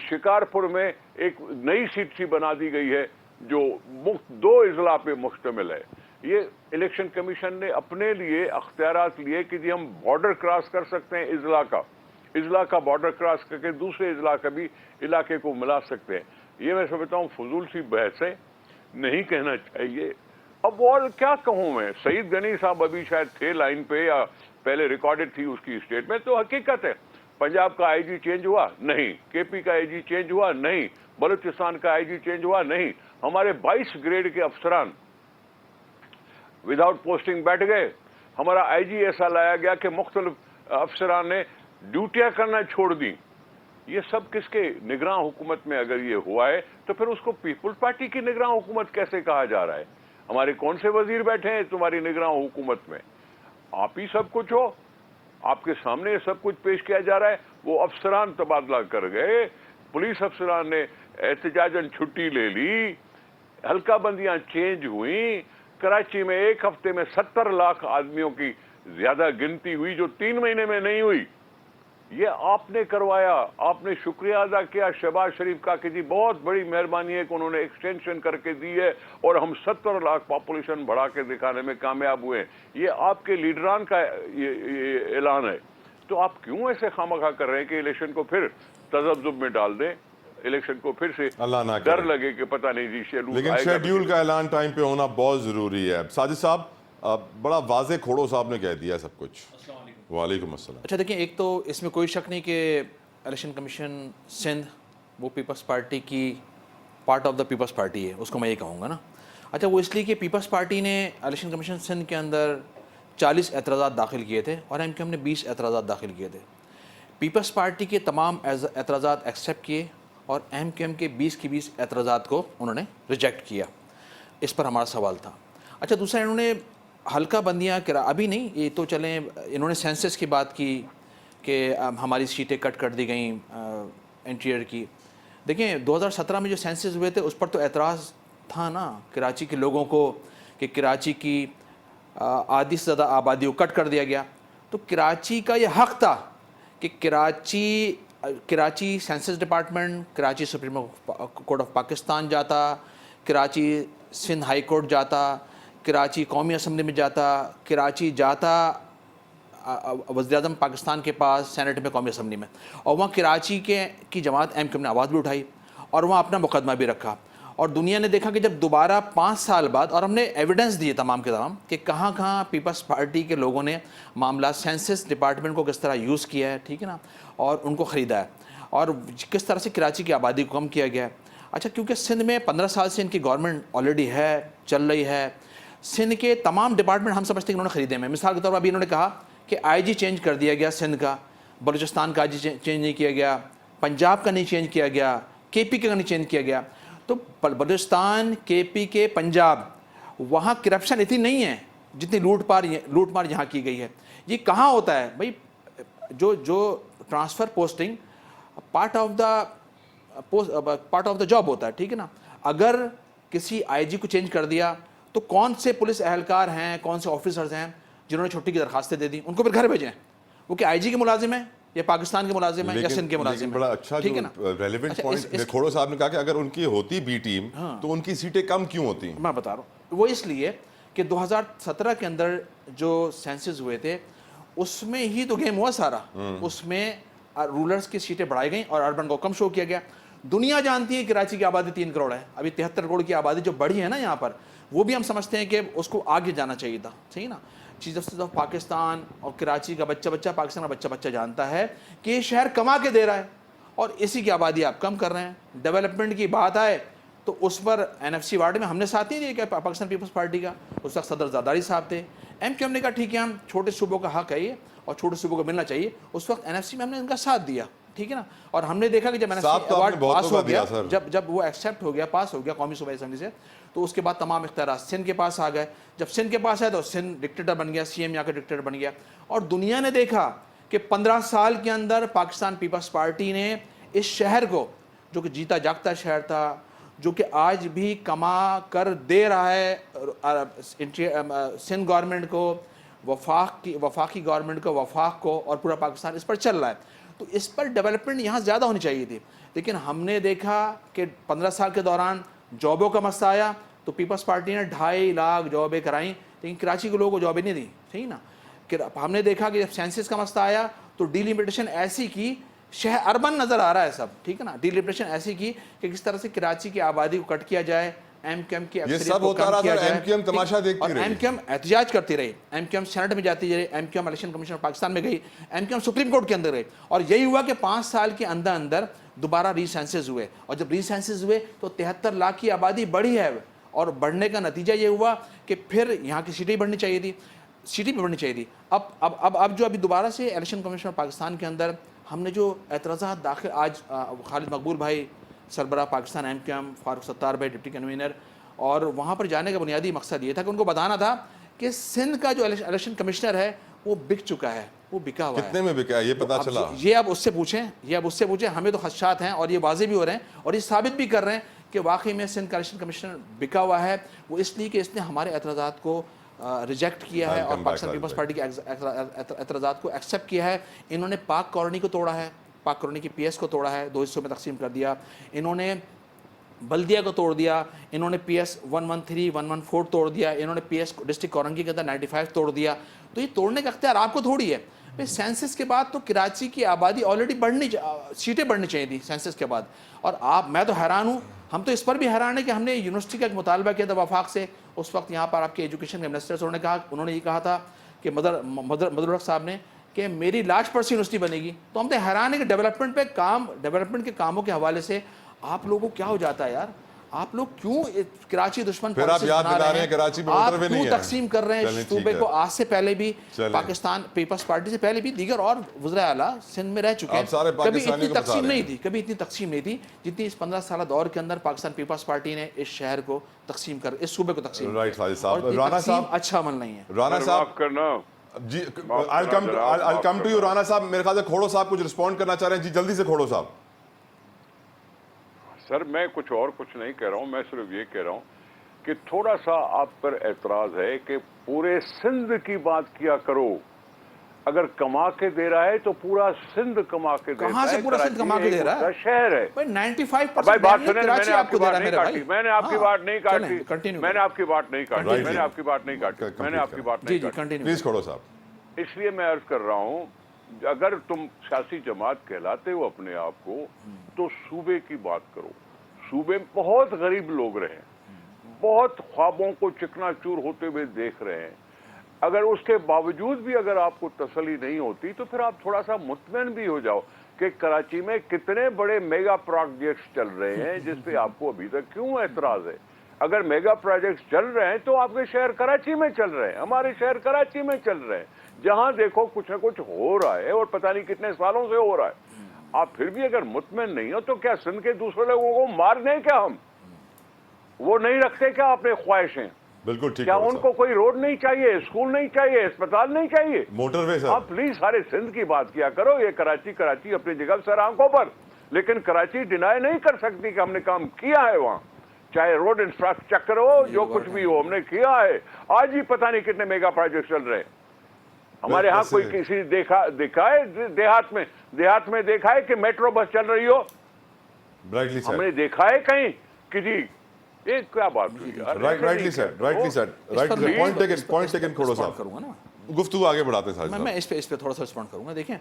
शिकारपुर में एक नई सीट सी बना दी गई है जो मुख्त 2 इजला पे मुश्तमिल है। ये इलेक्शन कमीशन ने अपने लिए अख्तियारात लिए कि जी हम बॉर्डर क्रॉस कर सकते हैं, इजला का बॉर्डर क्रॉस करके दूसरे इजला का भी इलाके को मिला सकते हैं। ये मैं समझता हूँ फजूल सी बहस है, नहीं कहना चाहिए। अब और क्या कहूँ मैं, सईद गनी साहब अभी शायद थे लाइन पे या पहले रिकॉर्डेड थी उसकी स्टेटमेंट, तो हकीकत है पंजाब का आईजी चेंज हुआ नहीं, केपी का आईजी चेंज हुआ नहीं, बलूचिस्तान का आईजी चेंज हुआ नहीं, हमारे 22 ग्रेड के अफसरान विदाउट पोस्टिंग बैठ गए। हमारा आईजी ऐसा लाया गया कि मुख्तलिफ अफसरान ने ड्यूटियां करना छोड़ दी। ये सब किसके निगरान हुकूमत में अगर ये हुआ है तो फिर उसको पीपुल्स पार्टी की निगरान हुकूमत कैसे कहा जा रहा है? हमारे कौन से वजीर बैठे हैं तुम्हारी निगरान हुकूमत में? आप ही सब कुछ हो, आपके सामने सब कुछ पेश किया जा रहा है। वो अफसरान तबादला कर गए, पुलिस अफसरान ने एहतजाजन छुट्टी ले ली, हल्का बंदियां चेंज हुई। कराची में एक हफ्ते में 70 लाख आदमियों की ज्यादा गिनती हुई जो 3 महीने में नहीं हुई। ये आपने करवाया, आपने शुक्रिया अदा किया शहबाज शरीफ का कि जी बहुत बड़ी मेहरबानी है कि उन्होंने एक्सटेंशन करके दी है और हम 70 लाख पॉपुलेशन बढ़ा के दिखाने में कामयाब हुए हैं। ये आपके लीडरान का ये ऐलान है। तो आप क्यों ऐसे खामखा कर रहे हैं कि इलेक्शन को फिर तजब्जुब में डाल दें, इलेक्शन को फिर से अल्लाह ना डर करे। लगे कि पता नहीं जी लेकिन शेड्यूल का ऐलान टाइम पे होना बहुत जरूरी है। साजिद साहब, बड़ा वाजे खोड़ो साहब ने कह दिया सब कुछ। वालेकुम अस्सलाम। अच्छा देखिए, एक तो इसमें कोई शक नहीं कि इलेक्शन कमीशन सिंध वो पीपल्स पार्टी की part of the Peoples Party है, उसको मैं ये कहूँगा ना। अच्छा, वो इसलिए कि पीपल्स पार्टी ने इलेक्शन कमीशन सिंध के अंदर 40 एतराज़ात दाखिल किए थे और एमक्यूएम ने 20 एतराज़ात दाखिल किए थे। पीपल्स पार्टी के तमाम एतराज़ात एक्सेप्ट किए और एमक्यूएम के 20 की 20 एतराज़ात को उन्होंने रिजेक्ट किया। इस पर हमारा सवाल था। अच्छा, दूसरा इन्होंने हल्का बंदियाँ अभी नहीं, ये तो चलें, इन्होंने सेंसस की बात की कि हमारी सीटें कट कर दी गई इंटीरियर की। देखिए 2017 में जो सेंसस हुए थे उस पर तो एतराज़ था ना कराची के लोगों को कि कराची की आधी से ज़्यादा आबादी को कट कर दिया गया। तो कराची का ये हक़ था कि Karachi census department, Karachi supreme court of Pakistan जाता, कराची सिंध हाई कोर्ट जाता, कराची कौमी असम्बली में जाता, कराची जाता वज़ीर-ए-आज़म पाकिस्तान के पास सेनेट में, कौमी असम्बली में, और वहाँ कराची की जमात एमक्यूएम ने आवाज़ भी उठाई और वहाँ अपना मुकदमा भी रखा। और दुनिया ने देखा कि जब दोबारा 5 साल बाद, और हमने एविडेंस दिए तमाम के तमाम कि कहाँ कहाँ पीपल्स पार्टी के लोगों ने मामला सेंसस डिपार्टमेंट को किस तरह यूज़ किया है, ठीक है ना, और उनको ख़रीदा है और किस तरह से कराची की आबादी को कम किया गया है। अच्छा, क्योंकि सिंध में 15 साल से इनकी गवर्नमेंट ऑलरेडी है, चल रही है, सिंध के तमाम डिपार्टमेंट हम समझते हैं कि उन्होंने ख़रीदे हैं। मिसाल के तौर पर अभी इन्होंने कहा कि आईजी चेंज कर दिया गया सिंध का, बलूचिस्तान का आईजी चेंज नहीं किया गया, पंजाब का नहीं चेंज किया गया, केपी का नहीं चेंज किया गया। तो बलूचिस्तान, केपी के, पंजाब, वहाँ करप्शन इतनी नहीं है जितनी लूटमार यहाँ की गई है। ये कहाँ होता है भाई? जो transfer posting part of the job होता है, ठीक है ना। अगर किसी आईजी को चेंज कर दिया तो कौन से पुलिस एहलकार हैं, कौन से ऑफिसर्स हैं जिन्होंने छुट्टी की दरखास्तें दे दी, उनको फिर घर भेजें? वो क्या आईजी के मुलाजिम हैं या पाकिस्तान के मुलाजिम हैं या सिंध के मुलाजिम हैं? बड़ा अच्छा ठीक है ना, रेलेवेंट पॉइंट खोड़ो साहब ने कहा कि अगर उनकी होती बी टीम तो उनकी सीटें कम क्यों होती? मैं बता रहा हूँ, वो इसलिए कि 2017 के अंदर जो सेंसस हुए थे उसमें ही तो गेम हुआ सारा। उसमें रूलर्स की सीटें बढ़ाई गई और अर्बन को कम शो किया गया। दुनिया जानती है कराची की आबादी 3 करोड़ है, अभी 73 करोड़ की आबादी जो बढ़ी है ना यहाँ पर, वो भी हम समझते हैं कि उसको आगे जाना चाहिए था, सही ना। चीफ जस्टिस ऑफ पाकिस्तान और कराची का बच्चा पाकिस्तान का बच्चा जानता है कि ये शहर कमा के दे रहा है और इसी की आबादी आप कम कर रहे हैं। डेवलपमेंट की बात आए तो उस पर NFC वार्ड में हमने साथ नहीं दिया क्या पाकिस्तान पीपल्स पार्टी का, उस वक्त सदर ज़रदारी साहब थे। MQM ने कहा ठीक है हम छोटे सूबों का हक है ये और छोटे सूबों को मिलना चाहिए, उस वक्त NFC में हमने उनका साथ दिया, ठीक है ना। और हमने देखा कि जब NFC अवार्ड पास हो गया, जब वो एक्सेप्ट हो गया, पास हो गया कौमी सूबाई असेंबली से, तो उसके बाद तमाम इख्तियार सिंध के पास आ गए। जब सिंध के पास आए तो सिंध डिक्टेटर बन गया, CM यहाँ का डिक्टेटर बन गया। और दुनिया ने देखा कि 15 साल के अंदर पाकिस्तान पीपल्स पार्टी ने इस शहर को, जो कि जीता जागता शहर था, जो कि आज भी कमा कर दे रहा है सिंध गवर्नमेंट को, वफाकी गवर्नमेंट को, वफाक को, और पूरा पाकिस्तान इस पर चल रहा है। तो इस पर डेवलपमेंट यहाँ ज़्यादा होनी चाहिए थी, लेकिन हमने देखा कि 15 साल के दौरान जॉबों का मसला आया तो पीपल्स पार्टी ने 2.5 लाख जॉबें कराई, लेकिन कराची के लोगों को जॉबें नहीं दी, सही ना। हमने देखा कि जब सेंसस का मसला आया तो डिलिमिटेशन ऐसी की, शहर अर्बन नज़र आ रहा है सब, ठीक है ना, डिलिमिटेशन ऐसी की कि किस तरह से कराची की आबादी को कट किया जाए, MQM की अक्सरियत को कम किया जाए। MQM तमाशा देखती रही, MQM एहतजाज करती रही, MQM सेनेट में जाती रही, MQM इलेक्शन कमीशन पाकिस्तान में गई, MQM सुप्रीम कोर्ट के अंदर गई, और यही हुआ कि 5 साल के अंदर अंदर दोबारा रीसेंसेस हुए, और जब रीसेंसेस हुए तो 73 लाख की आबादी बढ़ी है, और बढ़ने का नतीजा ये हुआ कि फिर यहाँ की सीटें बढ़नी चाहिए थी, सीटें भी बढ़नी चाहिए थी। अब जो अभी दोबारा से इलेक्शन कमीशन पाकिस्तान के अंदर हमने जो एतराज़ात दाखिल, आज खालिद मकबूल भाई सरबरा पाकिस्तान MQM, फारूक सत्तार भाई डिप्टी कन्वीनर, और वहाँ पर जाने का बुनियादी मकसद ये था कि उनको बताना था कि सिंध का जो इलेक्शन कमिश्नर है वो बिक चुका है, वो बिका हुआ है। कितने में बिका है ये पता चला? ये अब उससे पूछें, हमें तो खदशात हैं और ये वाजे भी हो रहे हैं और ये साबित भी कर रहे हैं कि वाकई में सिंध का इलेक्शन कमिश्नर बिका हुआ है। वो इसलिए कि इसने हमारे एतराज़ात को रिजेक्ट किया है और पाकिस्तान पीपल्स पार्टी के एतराज़ात को एक्सेप्ट किया है। इन्होंने पाक कॉलोनी को तोड़ा है, पाक कॉलोनी की PS को तोड़ा है, 2 हिस्सों में तकसीम कर दिया, इन्होंने बल्दिया को तोड़ दिया, इन्होंने PS 113, 114 तोड़ दिया, इन्होंने PS डिस्ट्रिक्ट कोरंगी के अंदर 95 तोड़ दिया। तो ये तोड़ने का अख्तियार आपको थोड़ी है भाई। सेंसस के बाद तो कराची की आबादी ऑलरेडी सीटें बढ़नी चाहिए थी सेंसस के बाद। और मैं तो हैरान हूँ, हम तो इस पर भी हैरान है कि हमने यूनिवर्सिटी का एक मुतालबा किया था वफाक से, उस वक्त यहाँ पर आपके एजुकेशन के मिनिस्टर उन्होंने ये कहा था कि मदरुल साहब ने कि मेरी लार्ज पर्स यूनिवर्सिटी बनेगी। तो हम तो हैरान है कि डेवलपमेंट के कामों के हवाले से आप लोगों को क्या हो जाता है यार, आप लोग क्यों कराची दुश्मन फिर आप याद दिला रहे हैं कराची में मोटरवे नहीं है, तकसीम कर रहे हैं सूबे को। आज से पहले भी पाकिस्तान पीपल्स पार्टी से पहले भी दीगर और वज़ीर आला सिंध में रह चुके हैं, कभी इतनी तकसीम नहीं थी जितनी इस 15 साल दौर के अंदर पाकिस्तान पीपल्स पार्टी ने इस शहर को तकसीम कर, इस सूबे को तकसीम। राइट साहब, राना साहब अच्छा अमल नहीं है। राना साहब करना जी, I'll come to you Rana साहब। मेरे ख्याल से खोड़ो साहब कुछ रिस्पॉन्ड करना चाह रहे हैं जी, जल्दी से खोड़ो साहब। सर मैं कुछ नहीं कह रहा हूं, मैं सिर्फ ये कह रहा हूं कि थोड़ा सा आप पर एतराज है कि पूरे सिंध की बात किया करो। अगर कमा के दे रहा है तो पूरा सिंध कमा के दे रहा है। कहां से पूरा सिंध कमा के दे रहा है? शहर है भाई 95% भाई बात सुने, मैंने आपकी बात नहीं काटी, मैंने आपकी बात नहीं काटी। प्लीज खोड़ो साहब। इसलिए मैं अर्ज कर रहा हूं, अगर तुम सियासी जमात कहलाते हो अपने आप को तो सूबे की बात करो। सूबे में बहुत गरीब लोग रहे, बहुत ख्वाबों को चिकनाचूर होते हुए देख रहे हैं। अगर उसके बावजूद भी अगर आपको तसल्ली नहीं होती तो फिर आप थोड़ा सा मुतमईन भी हो जाओ कि कराची में कितने बड़े मेगा प्रोजेक्ट्स चल रहे हैं जिस पे आपको अभी तक क्यों एतराज है। अगर मेगा प्रोजेक्ट्स चल रहे हैं तो आपके शहर कराची में चल रहे हैं, हमारे शहर कराची में चल रहे हैं। जहां देखो कुछ ना कुछ हो रहा है और पता नहीं कितने सालों से हो रहा है। आप फिर भी अगर मुतमईन नहीं हो तो क्या सिंध के दूसरे लोगों को मार दें क्या हम? वो नहीं रखते क्या अपने ख्वाहिशें? बिल्कुल ठीक। क्या उनको कोई रोड नहीं चाहिए, स्कूल नहीं चाहिए, अस्पताल नहीं चाहिए, मोटरवे सर? आप प्लीज सारे सिंध की बात किया करो। ये कराची अपनी जगह सर आंखों पर, लेकिन कराची डिनाई नहीं कर सकती कि हमने काम किया है वहां, चाहे रोड इंफ्रास्ट्रक्चर हो, जो कुछ भी हो हमने किया है। आज भी पता नहीं कितने मेगा प्रोजेक्ट चल रहे हैं हमारे यहाँ। कोई किसी देखा है देहात में देखा है कि मेट्रो बस चल रही हो? हमने देखा है कहीं कि जी ये क्या बात हुई यार? राइटली सर पॉइंट टेकन खोड़ो साहब। करूंगा ना, गुफ्तगू आगे बढ़ाते हैं। मैं इस पे थोड़ा सा रिस्पॉन्ड करूंगा। देखें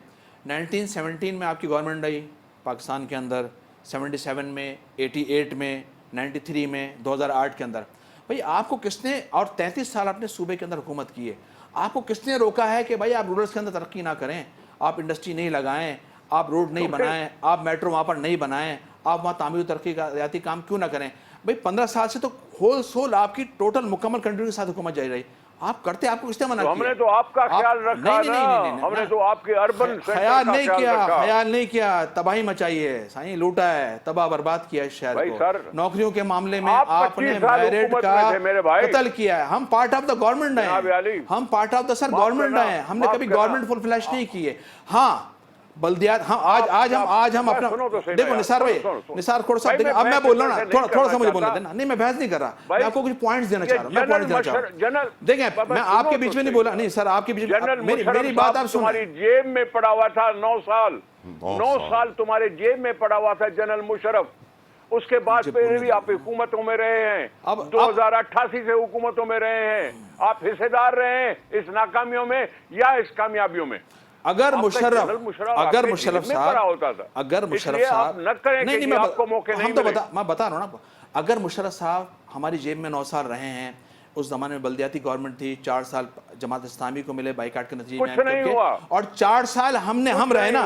1917 में आपकी गवर्नमेंट आई पाकिस्तान के अंदर, 77 में, 88 में, 93 में, 2008 के अंदर। भाई आपको किसने, और 33 साल आपने सूबे के अंदर हुकूमत की है, आपको किसने रोका है कि भाई आप रूरल्स के अंदर तरक्की ना करें, आप इंडस्ट्री नहीं लगाएं, आप रोड नहीं बनाएं, आप मेट्रो वहाँ पर नहीं बनाएं, आप वहाँ तामीर तरक्की का रियाती काम क्यों ना करें? भाई 15 साल से तो होल सोल आपकी टोटल मुकम्मल कंट्री के साथ हुकूमत जारी रही, आप करते, आपको किसने मना तो किया? हमने तो आपका ख्याल रखा ना, हमने तो आपके अर्बन ख्याल नहीं किया, ख्याल नहीं किया, तबाही मचाई है, साईं लूटा है, तबाह बर्बाद किया है शहर को। नौकरियों के मामले में आपने मेरिट का कत्ल किया है। हम पार्ट ऑफ द गवर्नमेंट हैं, हम part of the sir government हैं, हमने कभी गवर्नमेंट फुल फ्लैश नहीं की है। हाँ बल्दियात, हाँ आज हम अपना देखो निसार भाई, निसार खोड़ साहब देखो, अब मैं बोल रहा हूँ ना, थोड़ा सा मुझे बोलने देना, नहीं मैं बहस नहीं कर रहा, मैं आपको कुछ पॉइंट्स देना चाह रहा हूँ, मैं पॉइंट्स देना चाह रहा हूँ। देखें मैं आपके बीच में नहीं बोला, नहीं सर आपके बीच में, मेरी बात आप सुनो। तुम्हारी जेब में पड़ा हुआ था 9 साल तुम्हारे जेब में पड़ा हुआ था जनरल मुशर्रफ, उसके बाद फिर भी आप हुकूमतों में रहे हैं, अब 2088 से हुकूमतों में रहे हैं, आप हिस्सेदार रहे हैं इस नाकामियों में या इस कामयाबियों में। अगर मुशर्रफ साहब, नहीं मैं बता रहा हूँ ना, अगर मुशर्रफ साहब हमारी जेब में 9 साल रहे हैं, उस जमाने में बल्दियाती गवर्नमेंट थी, 4 साल जमात इस्लामी को मिले बाइकाट के नतीजे में, और 4 साल हम रहे ना,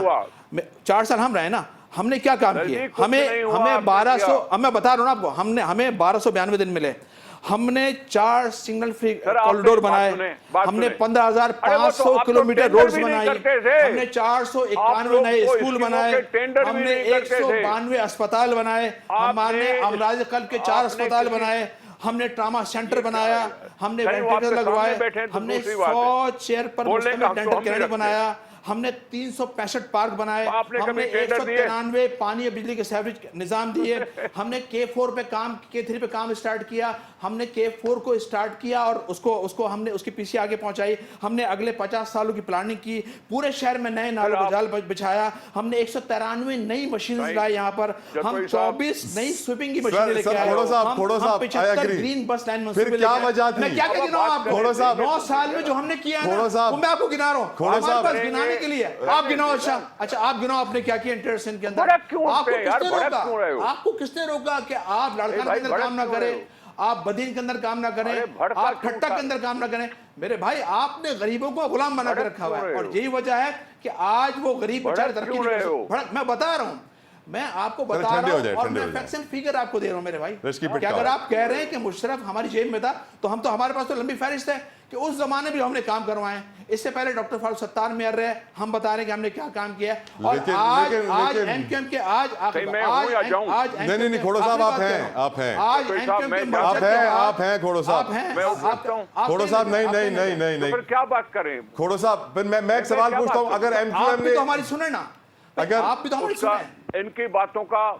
4 साल हम रहे ना, हमने क्या काम किए? हमें 1200, अब मैं बता रहा हूँ ना आपको, हमें 1292 दिन मिले, हमने 4 सिग्नल फ्री कॉरिडोर बनाए, हमने 15,500 किलोमीटर रोड्स बनाई, हमने 491 नए स्कूल बनाए, हमने 192 अस्पताल बनाए, हमारे अमराज कल्ब के 4 अस्पताल बनाए, हमने ट्रामा सेंटर बनाया, हमने वेंटिलेटर लगवाए, हमने 100 चेयर पर मुश्तमिल डेंटल क्लिनिक बनाया, हमने 365 पार्क बनाए, हमने 193 पानी और बिजली के सीवरेज निजाम दिए, हमने K4 पे काम, K3 पे काम स्टार्ट किया, हमने K4 को स्टार्ट किया और उसको हमने उसकी पीछे आगे पहुंचाई, हमने अगले 50 सालों की प्लानिंग की, पूरे शहर में नए नालों का जाल बिछाया, हमने 193 नई मशीन लाए यहाँ पर, हम 24 नई स्वीपिंग की मशीनें लेके आए, हम 75 ग्रीन बस लाइन मंसूबे लेके आए। मैं क्या क्या गिनाऊं आपको? 9 साल में जो हमने किया है ना, वो मैं आपको गिना रहा हूँ, हमारे पास गिनाने के लिए। आप गिनाओ, अच्छा आप गिनाओ आपने क्या किया इंटरसेंट के अंदर। आपको किसने रोका कि आप लड़का के अंदर काम ना करें, आप बदीन के अंदर काम ना करें, आप खट्टा के अंदर काम ना करें? मेरे भाई आपने गरीबों को गुलाम बना कर रखा हुआ है, और यही वजह है कि आज वो गरीब बेचारे तरक्की नहीं कर सकते। मैं बता रहा हूँ, मैं आपको बता रहा हूँ, और मैं फैक्ट्स एंड फिगर आपको दे रहा हूँ मेरे भाई, कि अगर आप कह रहे हैं कि मुशर्रफ हमारी जेब में था, तो हमारे पास तो लंबी फहरिस्त है कि उस जमाने भी हमने काम करवाए। इससे पहले डॉक्टर फारूक सत्तार मेयर रहे, हम बता रहे हैं कि हमने क्या काम किया, और आज एमक्यूएम के आज नहीं खोड़ो साहब, आप हैं खोड़ो साहब, नहीं क्या बात करें खोड़ो साहब, फिर मैं एक सवाल पूछता हूँ, अगर एमक्यूएम ने तो हमारी सुने ना, अगर आप भी तो हमारी सुने, इनकी बातों का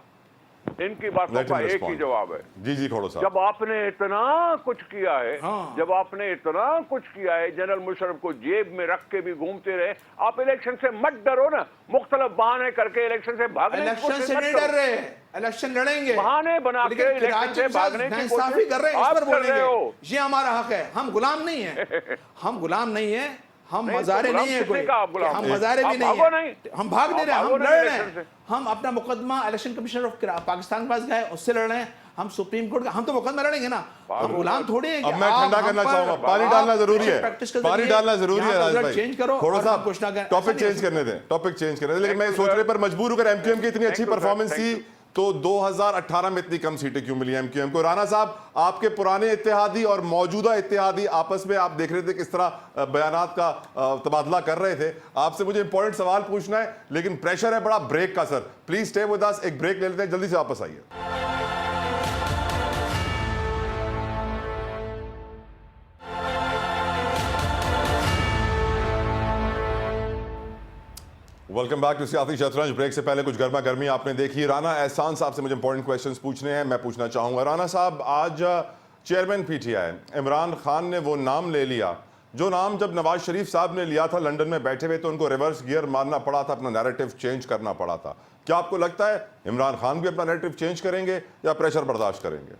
एक ही जवाब है। जी खोड़ो साहब, जब आपने इतना कुछ किया है, जब आपने इतना कुछ किया है, जनरल मुशर्रफ को जेब में रख के भी घूमते रहे, आप इलेक्शन से मत डरो ना, मुख्तलिफ बहाने करके इलेक्शन से भागने की कोशिश इलेक्शन से नहीं डर रहे, इलेक्शन लड़ेंगे, बहाने बना के इलेक्शन से भागने की कोशिश कर रहे हैं, इस पर बोलेंगे, ये हमारा हक है, हम गुलाम नहीं है, हम गुलाम नहीं है, हम मजारे नहीं है कोई, हम मजारे भी नहीं है, हम भाग नहीं रहे, हम लड़ रहे हैं, हम अपना मुकदमा इलेक्शन कमीशनर ऑफ पाकिस्तान के पास गए, उससे लड़ रहे हैं, हम सुप्रीम कोर्ट का, हम तो मुकदमा लड़ेंगे ना, हम गुलाम थोड़ी हैं। अब मैं ठंडा करना चाहूंगा, पानी डालना जरूरी है, पानी डालना जरूरी है राज भाई, चेंज करो, थोड़ा सा टॉपिक चेंज करने दें, लेकिन मैं सोचने पर मजबूर होकर एमक्यूएम की इतनी अच्छी परफॉर्मेंस थी, तो 2018 में इतनी कम सीटें क्यों मिली एमक्यूएम को? राना साहब, आपके पुराने इत्तेहादी और मौजूदा इत्तेहादी आपस में आप देख रहे थे किस तरह बयानात का तबादला कर रहे थे, आपसे मुझे इंपॉर्टेंट सवाल पूछना है, लेकिन प्रेशर है बड़ा ब्रेक का। Sir please stay with us, एक ब्रेक ले लेते हैं, जल्दी से वापस आइए। वेलकम बैक टू सियासी शतरंज। ब्रेक से पहले कुछ गर्मा गर्मी आपने देखी। राना एहसान साहब से मुझे इंपॉर्टेंट क्वेश्चंस पूछने हैं, मैं पूछना चाहूंगा। राना साहब, आज चेयरमैन पीटीआई इमरान खान ने वो नाम ले लिया जो नाम जब नवाज शरीफ साहब ने लिया था लंदन में बैठे हुए, तो उनको रिवर्स गियर मारना पड़ा था, अपना नैरेटिव चेंज करना पड़ा था। क्या आपको लगता है इमरान खान भी अपना नैरेटिव चेंज करेंगे या प्रेशर बर्दाश्त करेंगे?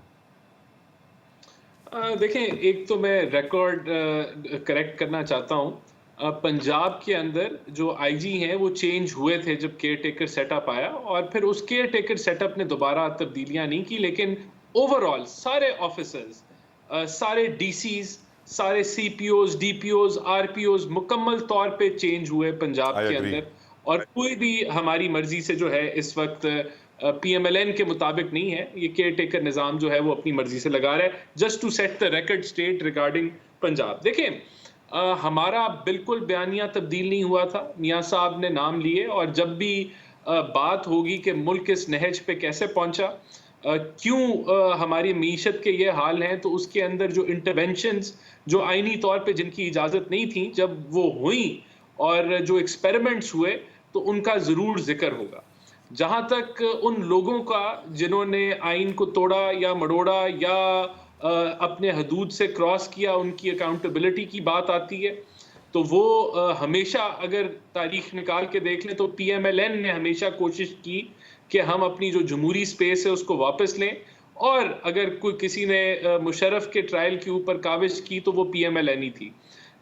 देखें, एक तो मैं रिकॉर्ड करेक्ट करना चाहता हूं, पंजाब के अंदर जो आईजी हैं वो चेंज हुए थे जब केयर टेकर सेटअप आया, और फिर उस केयर टेकर सेटअप ने दोबारा तब्दीलियां नहीं की, लेकिन ओवरऑल सारे ऑफिसर्स, सारे डीसीज, सारे सीपीओज, डीपीओज, आरपीओज मुकम्मल तौर पे चेंज हुए पंजाब के अंदर, और कोई भी हमारी मर्जी से जो है इस वक्त पीएमएलएन के मुताबिक नहीं है। ये केयर टेकर निज़ाम जो है वो अपनी मर्जी से लगा रहा है, just to set the record straight regarding Punjab. देखें, हमारा बिल्कुल बयानिया तब्दील नहीं हुआ था, मियाँ साहब ने नाम लिए, और जब भी बात होगी कि मुल्क इस नहज पे कैसे पहुंचा, क्यों हमारी मीशत के ये हाल हैं, तो उसके अंदर जो इंटरवेंशंस जो आईनी तौर पे जिनकी इजाज़त नहीं थी, जब वो हुई और जो एक्सपेरिमेंट्स हुए, तो उनका ज़रूर जिक्र होगा। जहाँ तक उन लोगों का जिन्होंने आइन को तोड़ा या मड़ोड़ा या अपने हदूद से क्रॉस किया, उनकी अकाउंटेबिलिटी की बात आती है, तो वो हमेशा अगर तारीख निकाल के देख लें तो पीएमएलएन ने हमेशा कोशिश की कि हम अपनी जो जमहूरी स्पेस है उसको वापस लें, और अगर कोई किसी ने मुशर्रफ के ट्रायल के ऊपर काविश की तो वो पीएमएलएन ही थी।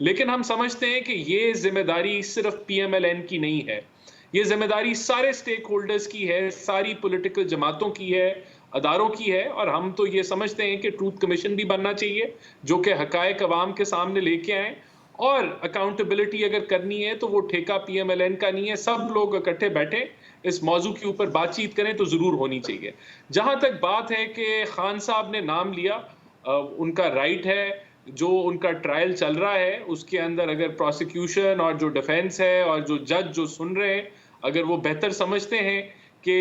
लेकिन हम समझते हैं कि ये जिम्मेदारी सिर्फ पीएमएलएन की नहीं है, ये जिम्मेदारी सारे स्टेक होल्डर्स की है, सारी पॉलिटिकल जमातों की है, अदारों की है, और हम तो ये समझते हैं कि ट्रूथ कमीशन भी बनना चाहिए जो कि हकायक अवाम के सामने लेके आए, और अकाउंटेबिलिटी अगर करनी है तो वो ठेका पीएमएलएन का नहीं है, सब लोग इकट्ठे बैठे इस मौजू के ऊपर बातचीत करें तो जरूर होनी चाहिए। जहां तक बात है कि खान साहब ने नाम लिया, उनका राइट है, जो उनका ट्रायल चल रहा है उसके अंदर अगर प्रोसिक्यूशन और जो डिफेंस है और जो जज जो सुन रहे हैं, अगर वो बेहतर समझते हैं कि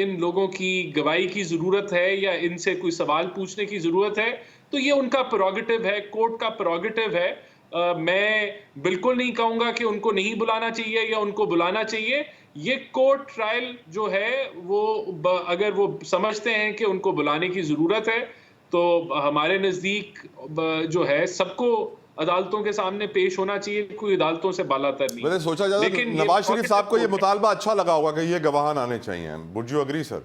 इन लोगों की गवाही की ज़रूरत है या इनसे कोई सवाल पूछने की ज़रूरत है, तो ये उनका प्रोगेटिव है, कोर्ट का प्रोगेटिव है। मैं बिल्कुल नहीं कहूँगा कि उनको नहीं बुलाना चाहिए या उनको बुलाना चाहिए। ये कोर्ट ट्रायल जो है वो अगर वो समझते हैं कि उनको बुलाने की ज़रूरत है, तो हमारे नज़दीक जो है सबको अदालतों के सामने पेश होना चाहिए, कोई अदालतों से बालातर नहीं। मैंने सोचा जाए लेकिन नवाज शरीफ साहब को ये मुतालबा अच्छा लगा होगा कि ये गवाहान आने चाहिए। Would you agree sir?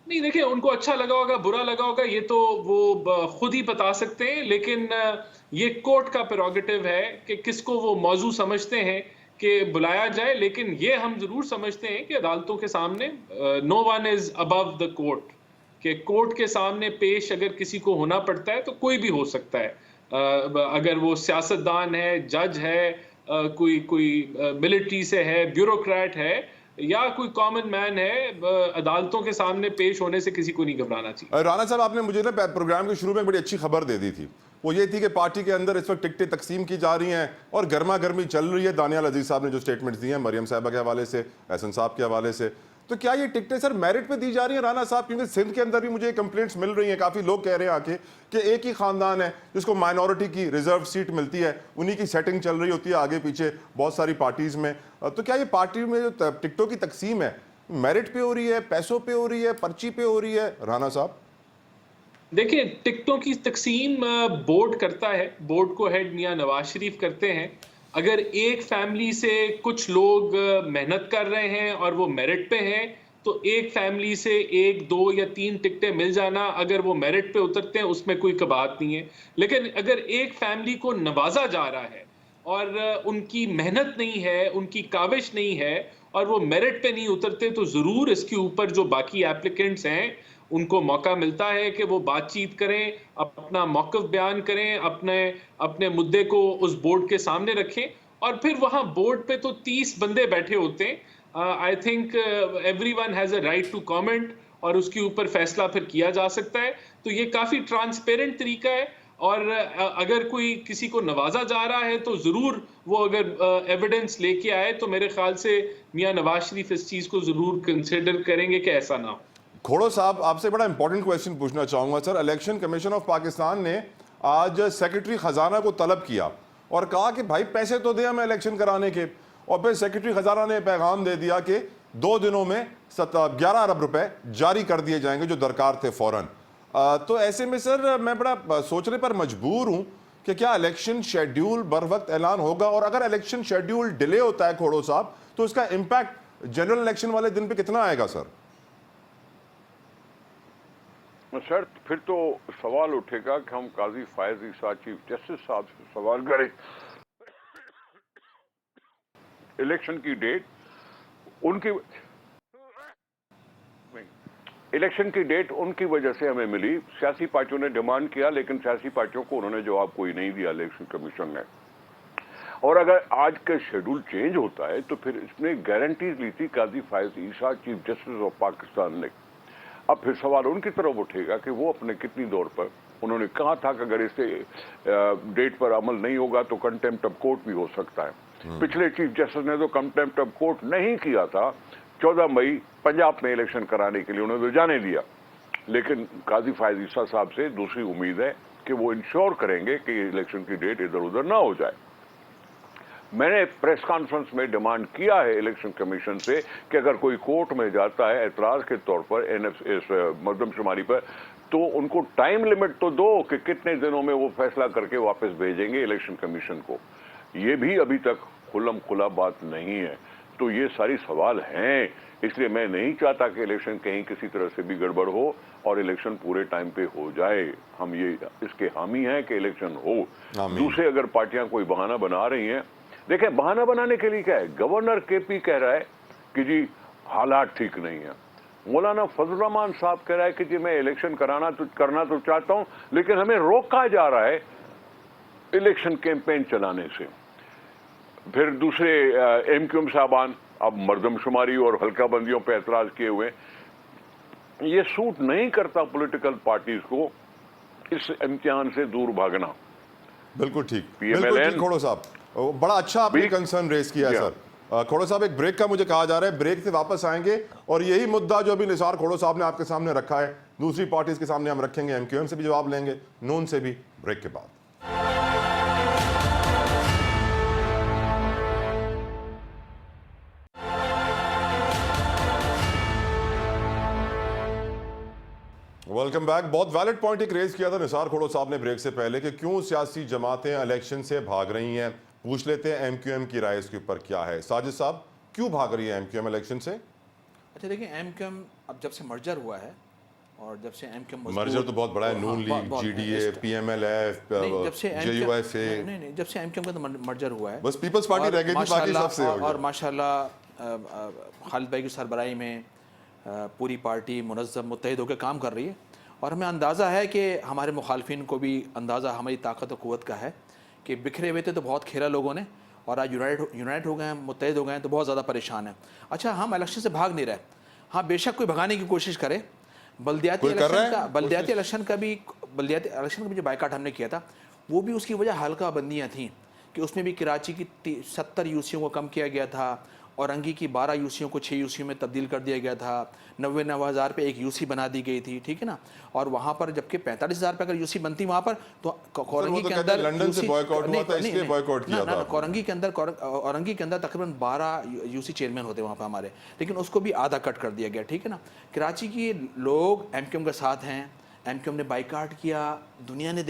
नहीं, देखिए, उनको अच्छा लगा होगा, बुरा लगा होगा, ये तो वो खुद ही बता सकते हैं, लेकिन ये कोर्ट का प्रेरोगेटिव है कि किसको वो मौजू समझते हैं कि बुलाया जाए। लेकिन ये हम जरूर समझते हैं कि अदालतों के सामने no one is above the court, कि कोर्ट के सामने पेश अगर किसी को होना पड़ता है तो कोई भी हो सकता है, अगर वो सियासतदान है, जज है, कोई मिलिट्री से है, ब्यूरोक्रेट है, या कोई कॉमन मैन है, अदालतों के सामने पेश होने से किसी को नहीं घबराना चाहिए। राना साहब, आपने मुझे ना प्रोग्राम के शुरू में बड़ी अच्छी खबर दे दी थी, वो ये थी कि पार्टी के अंदर इस वक्त टिकटें तकसीम की जा रही हैं और गर्मा गर्मी चल रही है। दानियाल अजीज साहब ने जो स्टेटमेंट्स दी हैं मरियम साहबा के हवाले से, एहसन साहब के हवाले से, तो क्या ये टिकटें सर मेरिट पे दी जा रही हैं राना साहब? क्योंकि सिंध के अंदर भी मुझे कंप्लेंट्स मिल रही हैं, काफ़ी लोग कह रहे हैं आके कि एक ही खानदान है जिसको माइनॉरिटी की रिजर्व सीट मिलती है, उन्हीं की सेटिंग चल रही होती है आगे पीछे बहुत सारी पार्टीज़ में। तो क्या ये पार्टी में जो टिकटों की तकसीम है मेरिट पे हो रही है, पैसों पे हो रही है, पर्ची पे हो रही है? राना साहब देखिए, टिकटों की तकसीम बोर्ड करता है, बोर्ड को हेड मियां नवाज शरीफ करते हैं। अगर एक फैमिली से कुछ लोग मेहनत कर रहे हैं और वो मेरिट पे हैं, तो एक फैमिली से 1, 2 या 3 टिकटें मिल जाना, अगर वो मेरिट पे उतरते हैं, उसमें कोई कबात नहीं है। लेकिन अगर एक फैमिली को नवाजा जा रहा है और उनकी मेहनत नहीं है, उनकी काविश नहीं है और वो मेरिट पे नहीं उतरते, तो ज़रूर इसके ऊपर जो बाकी एप्लीकेंट्स हैं उनको मौका मिलता है कि वो बातचीत करें, अपना मौक़िफ़ बयान करें, अपने मुद्दे को उस बोर्ड के सामने रखें, और फिर वहाँ बोर्ड पे तो 30 बंदे बैठे होते हैं। I think everyone has a right to comment, और उसके ऊपर फैसला फिर किया जा सकता है। तो ये काफ़ी ट्रांसपेरेंट तरीका है, और अगर कोई किसी को नवाजा जा रहा है तो ज़रूर वो अगर एविडेंस लेके आए, तो मेरे ख्याल से मियाँ नवाज शरीफ इस चीज़ को ज़रूर कंसिडर करेंगे कि ऐसा ना हो। खोड़ो साहब, आपसे बड़ा इंपॉर्टेंट क्वेश्चन पूछना चाहूँगा sir. Election commission of Pakistan ने आज सेक्रेटरी ख़जाना को तलब किया और कहा कि भाई पैसे तो दे हमें इलेक्शन कराने के, और फिर सेक्रेटरी ख़जाना ने पैगाम दे दिया कि 2 दिनों में 11 अरब रुपए जारी कर दिए जाएंगे जो दरकार थे फ़ौरन। तो ऐसे में सर मैं बड़ा सोचने पर मजबूर हूँ कि क्या इलेक्शन शेड्यूल बर वक्त ऐलान होगा, और अगर इलेक्शन शेड्यूल डिले होता है खोड़ो साहब, तो इसका इम्पैक्ट जनरल इलेक्शन वाले दिन पे कितना आएगा सर? सर फिर तो सवाल उठेगा कि हम काजी फायज ईसा चीफ जस्टिस साहब से सवाल करें, इलेक्शन की डेट उनकी वजह से हमें मिली। सियासी पार्टियों ने डिमांड किया, लेकिन सियासी पार्टियों को उन्होंने जवाब कोई नहीं दिया इलेक्शन कमीशन ने। और अगर आज का शेड्यूल चेंज होता है तो फिर इसने गारंटीज ली थी काजी फायज ईसा चीफ जस्टिस ऑफ पाकिस्तान ने। अब फिर सवाल उनकी तरफ उठेगा कि वो अपने कितनी दौर पर, उन्होंने कहा था कि अगर इससे डेट पर अमल नहीं होगा तो कंटेम्प्ट ऑफ कोर्ट भी हो सकता है। पिछले चीफ जस्टिस ने तो कंटेम्प्ट ऑफ कोर्ट नहीं किया था, 14 मई पंजाब में इलेक्शन कराने के लिए उन्होंने तो जाने दिया। लेकिन काजी फायज ईसा साहब से दूसरी उम्मीद है कि वो इंश्योर करेंगे कि इलेक्शन की डेट इधर उधर ना हो जाए। मैंने प्रेस कॉन्फ्रेंस में डिमांड किया है इलेक्शन कमीशन से कि अगर कोई कोर्ट में जाता है एतराज के तौर पर इस मरदमशुमारी पर, तो उनको टाइम लिमिट तो दो कि कितने दिनों में वो फैसला करके वापस भेजेंगे इलेक्शन कमीशन को। ये भी अभी तक खुल्लम खुला बात नहीं है। तो ये सारी सवाल हैं, इसलिए मैं नहीं चाहता कि इलेक्शन कहीं किसी तरह से भी गड़बड़ हो और इलेक्शन पूरे टाइम पे हो जाए। हम ये इसके हामी हैं कि इलेक्शन हो। दूसरे अगर पार्टियां कोई बहाना बना रही हैं, देखें बहाना बनाने के लिए क्या है, गवर्नर केपी कह रहा है कि जी हालात ठीक नहीं है, मौलाना फजल रहमान साहब कह रहा है कि जी मैं इलेक्शन करना तो चाहता हूं, लेकिन हमें रोका जा रहा है इलेक्शन कैंपेन चलाने से। फिर दूसरे एमक्यूएम साहबान अब मरदमशुमारी और हल्का बंदियों पर एतराज किए हुए। ये सूट नहीं करता पॉलिटिकल पार्टीज को इस इम्तिहान से दूर भागना। बिल्कुल ठीक, बिल्कुल ठीक खोड़ो साहब, बड़ा अच्छा आपने कंसर्न रेस किया है सर। खोड़ो साहब एक ब्रेक का मुझे कहा जा रहा है, ब्रेक से वापस आएंगे और यही मुद्दा जो अभी निसार खोड़ो साहब ने आपके सामने रखा है दूसरी पार्टीज के सामने हम रखेंगे, एमक्यूएम से भी जवाब लेंगे, नून से भी, ब्रेक के बाद। Welcome back. बहुत वैलिड पॉइंट एक रेज किया था निसार खोड़ो साहब ने ब्रेक से पहले कि क्यों सियासी जमातें इलेक्शन से भाग रही हैं। पूछ लेते हैं एमक्यूएम की राय इसके ऊपर क्या है। साजिद साहब, क्यों भाग रही है एमक्यूएम इलेक्शन से? अच्छा देखिए, एमक्यूएम अब जब से मर्जर हुआ है और जब से एमक्यूएम मर्जर तो बहुत बड़ा है, नून लीग, जीडीए, पीएमएलएफ, जेयूएफए, नहीं जब से एमक्यूएम का तो मर्जर हुआ है, बस पीपल्स पार्टी रह गई थी, बाकी सबसे हो गया। और माशाल्लाह खालिद भाई की सरबराही में पूरी पार्टी मुनज़्ज़म मुत्तहिद होकर काम कर रही है। और हमें अंदाज़ा है कि हमारे मुखालफिन को भी अंदाज़ा हमारी ताकत और क़ुव्वत का है कि बिखरे हुए थे तो बहुत खेला लोगों ने, और आज यूनाइट हो गए हैं, मुत्तहिद हो गए हैं तो बहुत ज़्यादा परेशान है। अच्छा, हम इलेक्शन से भाग नहीं रहे। हाँ, बेशक कोई भगाने की कोशिश करे। बल्दियाती इलेक्शन का भी जो बायकाट हमने किया था, वो भी उसकी वजह हल्का बंदियाँ थीं कि उसमें भी कराची की 70 यूसियों को कम किया गया था, औरंगी की 12 यूसियों को 6 यूसियों में तब्दील कर दिया गया था, 99,000 पे एक यूसी बना दी गई थी, ठीक है ना। और वहाँ पर जबकि 45,000 पे अगर यूसी बनती वहाँ पर, तो औरंगी के अंदर लंदन से बॉयकॉट हुआ था, इसलिए बॉयकॉट किया था। औरंगी के अंदर तकरीबन 12 यूसी चेयरमैन होते वहाँ पर हमारे, लेकिन उसको भी आधा कट कर दिया गया, ठीक है ना। कराची के लोग एमक्यूएम के साथ हैं, एमक्यूएम ने बाइकाट किया। दुनिया ने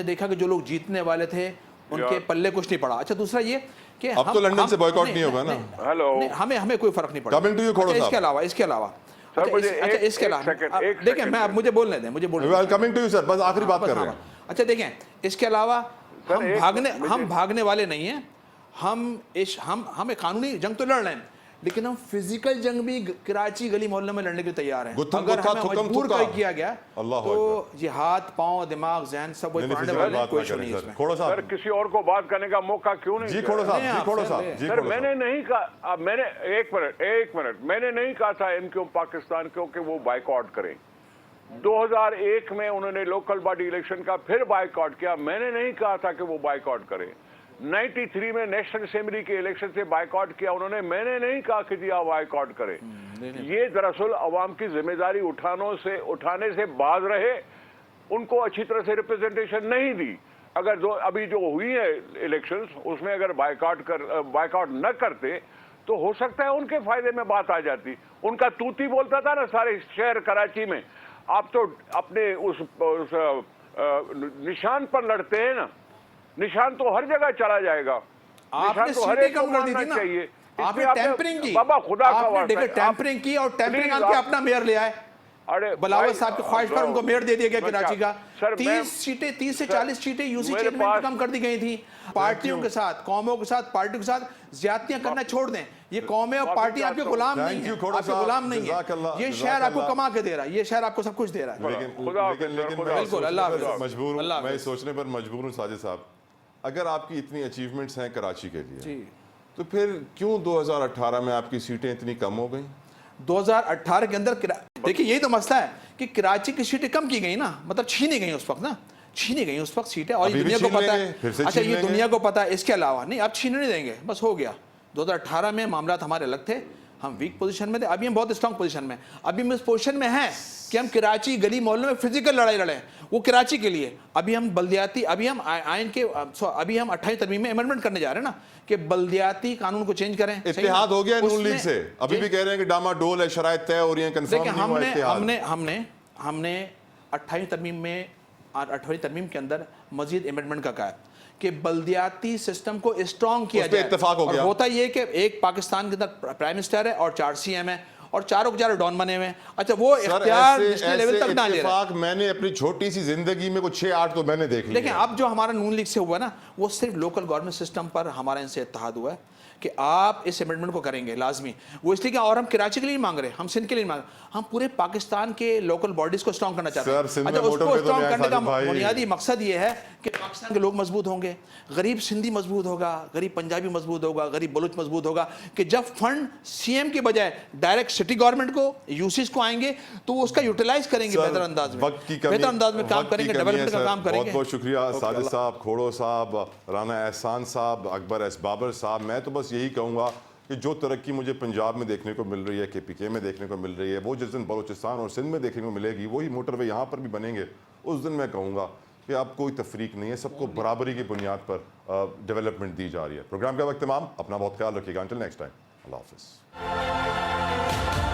देखा कि जो लोग जीतने वाले थे उनके पल्ले कुछ नहीं पड़ा। अच्छा, दूसरा ये कि अब तो लंदन से बॉयकॉट नहीं होगा ना। हेलो, हमें कोई फर्क नहीं पड़ा। कमिंग टू यू खोड़ो साहब। इसके अलावा देखिए, मैं अब मुझे बोलने दें, कमिंग टू यू सर, बस आखिरी बात कर रहे हैं। अच्छा देखें, इसके अलावा हम भागने वाले नहीं हैं। हम एक कानूनी जंग तो लड़ रहे हैं, लेकिन हम फिजिकल जंग भी कराची गली मोहल्ले में लड़ने के लिए तैयार हैं। अगर हमें मजबूर किया गया तो ये हाथ, पांव, दिमाग, जहन सब वही पढ़ने वाले, कोई इशू नहीं है। खोड़ो साहब, सर किसी और को बात करने का मौका क्यों नहीं? जी खोड़ो साहब, सर मैंने नहीं कहा, मैंने एक मिनट मैंने नहीं कहा था एमक्यूएम पाकिस्तान को कि वो बाइकआउट करें। 2001 में उन्होंने लोकल बॉडी इलेक्शन का फिर बाइकआउट किया, मैंने नहीं कहा था कि वो बाइकआउट करें। 93 में नेशनल असेंबली के इलेक्शन से बाइकआउट किया उन्होंने, मैंने नहीं कहा कि जी आप बाइकआउट करें। ये दरअसल अवाम की जिम्मेदारी उठाने से बाज रहे, उनको अच्छी तरह से रिप्रेजेंटेशन नहीं दी। अगर अभी जो हुई है इलेक्शंस, उसमें अगर बाइकआउट न करते तो हो सकता है उनके फायदे में बात आ जाती। उनका तूती बोलता था ना सारे शहर कराची में, आप तो अपने उस निशान पर लड़ते हैं ना, निशान तो हर जगह चला जाएगा। आपने तो हर एक कम कर दी थी ना, आपने टेम्परिंग की, बाबा खुदा का टेम्परिंग की और टेम्परिंग करके अपना मेयर ले आए। अरे बिलावल भाई, साहब की ख्वाहिश पर उनको मेयर दे दिया गया मैं कराची का। सर, 30 से 40 सीटें यूसी मेरे चेयरमैन पास- कम कर दी गई थी। पार्टियों के साथ, कौमों के साथ, पार्टियों के साथ ज्यादतियां करना छोड़ दें। ये कौमें और पार्टी आपके गुलाम नहीं है, आपके गुलाम नहीं है। ये शहर आपको कमा के दे रहा है, ये शहर आपको सब कुछ दे रहा है। लेकिन खुदा हाफिज़, लेकिन खुदा मैं हाफिज़। बिल्कुल, अल्लाह सोचने पर हाफिज़। मजबूर अल्लाह हूँ, मैं हाफिज़। सोचने पर मजबूर हूँ साजिद साहब, अगर आपकी इतनी अचीवमेंट्स हैं कराची के लिए, जी। तो फिर क्यों 2018 में आपकी सीटें इतनी कम हो गई? 2018 के अंदर देखिए यही तो मसला है कि कराची की सीटें कम की गई ना, मतलब छीनी गई उस वक्त ना, छीनी गई उस वक्त सीटें। और अभी ये भी दुनिया को छीन पता लेंगे, फिर से है। अच्छा, छीन ये लेंगे। दुनिया को पता है। इसके अलावा नहीं, अब छीनने नहीं देंगे, बस हो गया। 2018 में मामला हमारे अलग थे, हम वीक पोजीशन में थे, अभी हम बहुत स्ट्रांग पोजीशन में। अभी हम इस पोजीशन में हैं कि हम कराची गली मोहल्लों में फिजिकल लड़ाई लड़े, वो कराची के लिए। अभी हम बल्दियाती, अभी हम आइन के, अभी हम 28 तरमीम में अमेंडमेंट करने जा रहे हैं ना, कि बल्दियाती कानून को चेंज करें। सही ना? इत्तेहाद हो गया नून लीग उसमें- से, अभी भी कह रहे हैं कि डामाडोल है, शराइत तय हो रही है, कंफर्म देखिए, नहीं हुआ इत्तेहाद। हमने 28 तरमीम में और 28 तरमीम के अंदर मजीद अमेंडमेंट का कहा है कि बल्दियाती सिस्टम को स्ट्रॉन्ग किया उस पे जाए। इत्तेफाक हो और गया। होता ये कि एक पाकिस्तान के अंदर प्राइम मिनिस्टर है और 4 CM है और चारों के चारों डॉन बने हुए हैं। अच्छा, वो सर, इख्तियार ऐसे नेशनल लेवल तक ना ले रहा है। इत्तेफाक मैंने अपनी छोटी सी जिंदगी में कुछ 6-8 तो मैंने देख लिया। लेकिन अब जो हमारा नून लीग से हुआ ना, वो सिर्फ लोकल गवर्नमेंट सिस्टम पर हमारा इनसे इत्तेहाद हुआ है कि आप इस अमेंडमेंट को करेंगे लाजमी। वो इसलिए कि और हम कराची के लिए नहीं मांग रहे, हम सिंध के लिए नहीं मांग रहे, हम पूरे पाकिस्तान के लोकल बॉडीज को स्ट्रॉन्ग करना चाहते हैं। सर, सिंध में अच्छा, मोटर उसको पे तो स्ट्रॉन्ग नहीं आए करने का साजिद भाई। बुनियादी मकसद ये है कि पाकिस्तान के लोग मजबूत होंगे, गरीब सिंधी मजबूत होगा, गरीब पंजाबी मजबूत होगा, गरीब बलूच मजबूत होगा, कि जब फंड CM की बजाय डायरेक्ट सिटी गवर्नमेंट को, यूसीज को आएंगे, तो वो उसका यूटिलाइज करेंगे सर, बेहतर अंदाज में, वक्त की कमी, बेहतर अंदाज में काम वक्त की करेंगे, कमी है डेवलपमेंट का सर। काम करेंगे। बहुत बहुत शुक्रिया ओके, साजिद अल्लाह। साहब, खोड़ो साहब, राना एहसान साहब, अकबर एस बाबर साहब। मैं तो बस यही कहूँगा कि जो तरक्की मुझे पंजाब में देखने को मिल रही है, KPK में देखने को मिल रही है, वो जिस दिन बलूचिस्तान और सिंध में देखने को मिलेगी, वही मोटरवे यहाँ पर भी बनेंगे, उस दिन मैं कहूँगा कि अब कोई तफरीक नहीं है, सबको बराबरी की बुनियाद पर डेवलपमेंट दी जा रही है। प्रोग्राम का वक्त तमाम, अपना बहुत ख्याल रखिएगा। अंटिल नेक्स्ट टाइम, अल्लाह हाफिज़।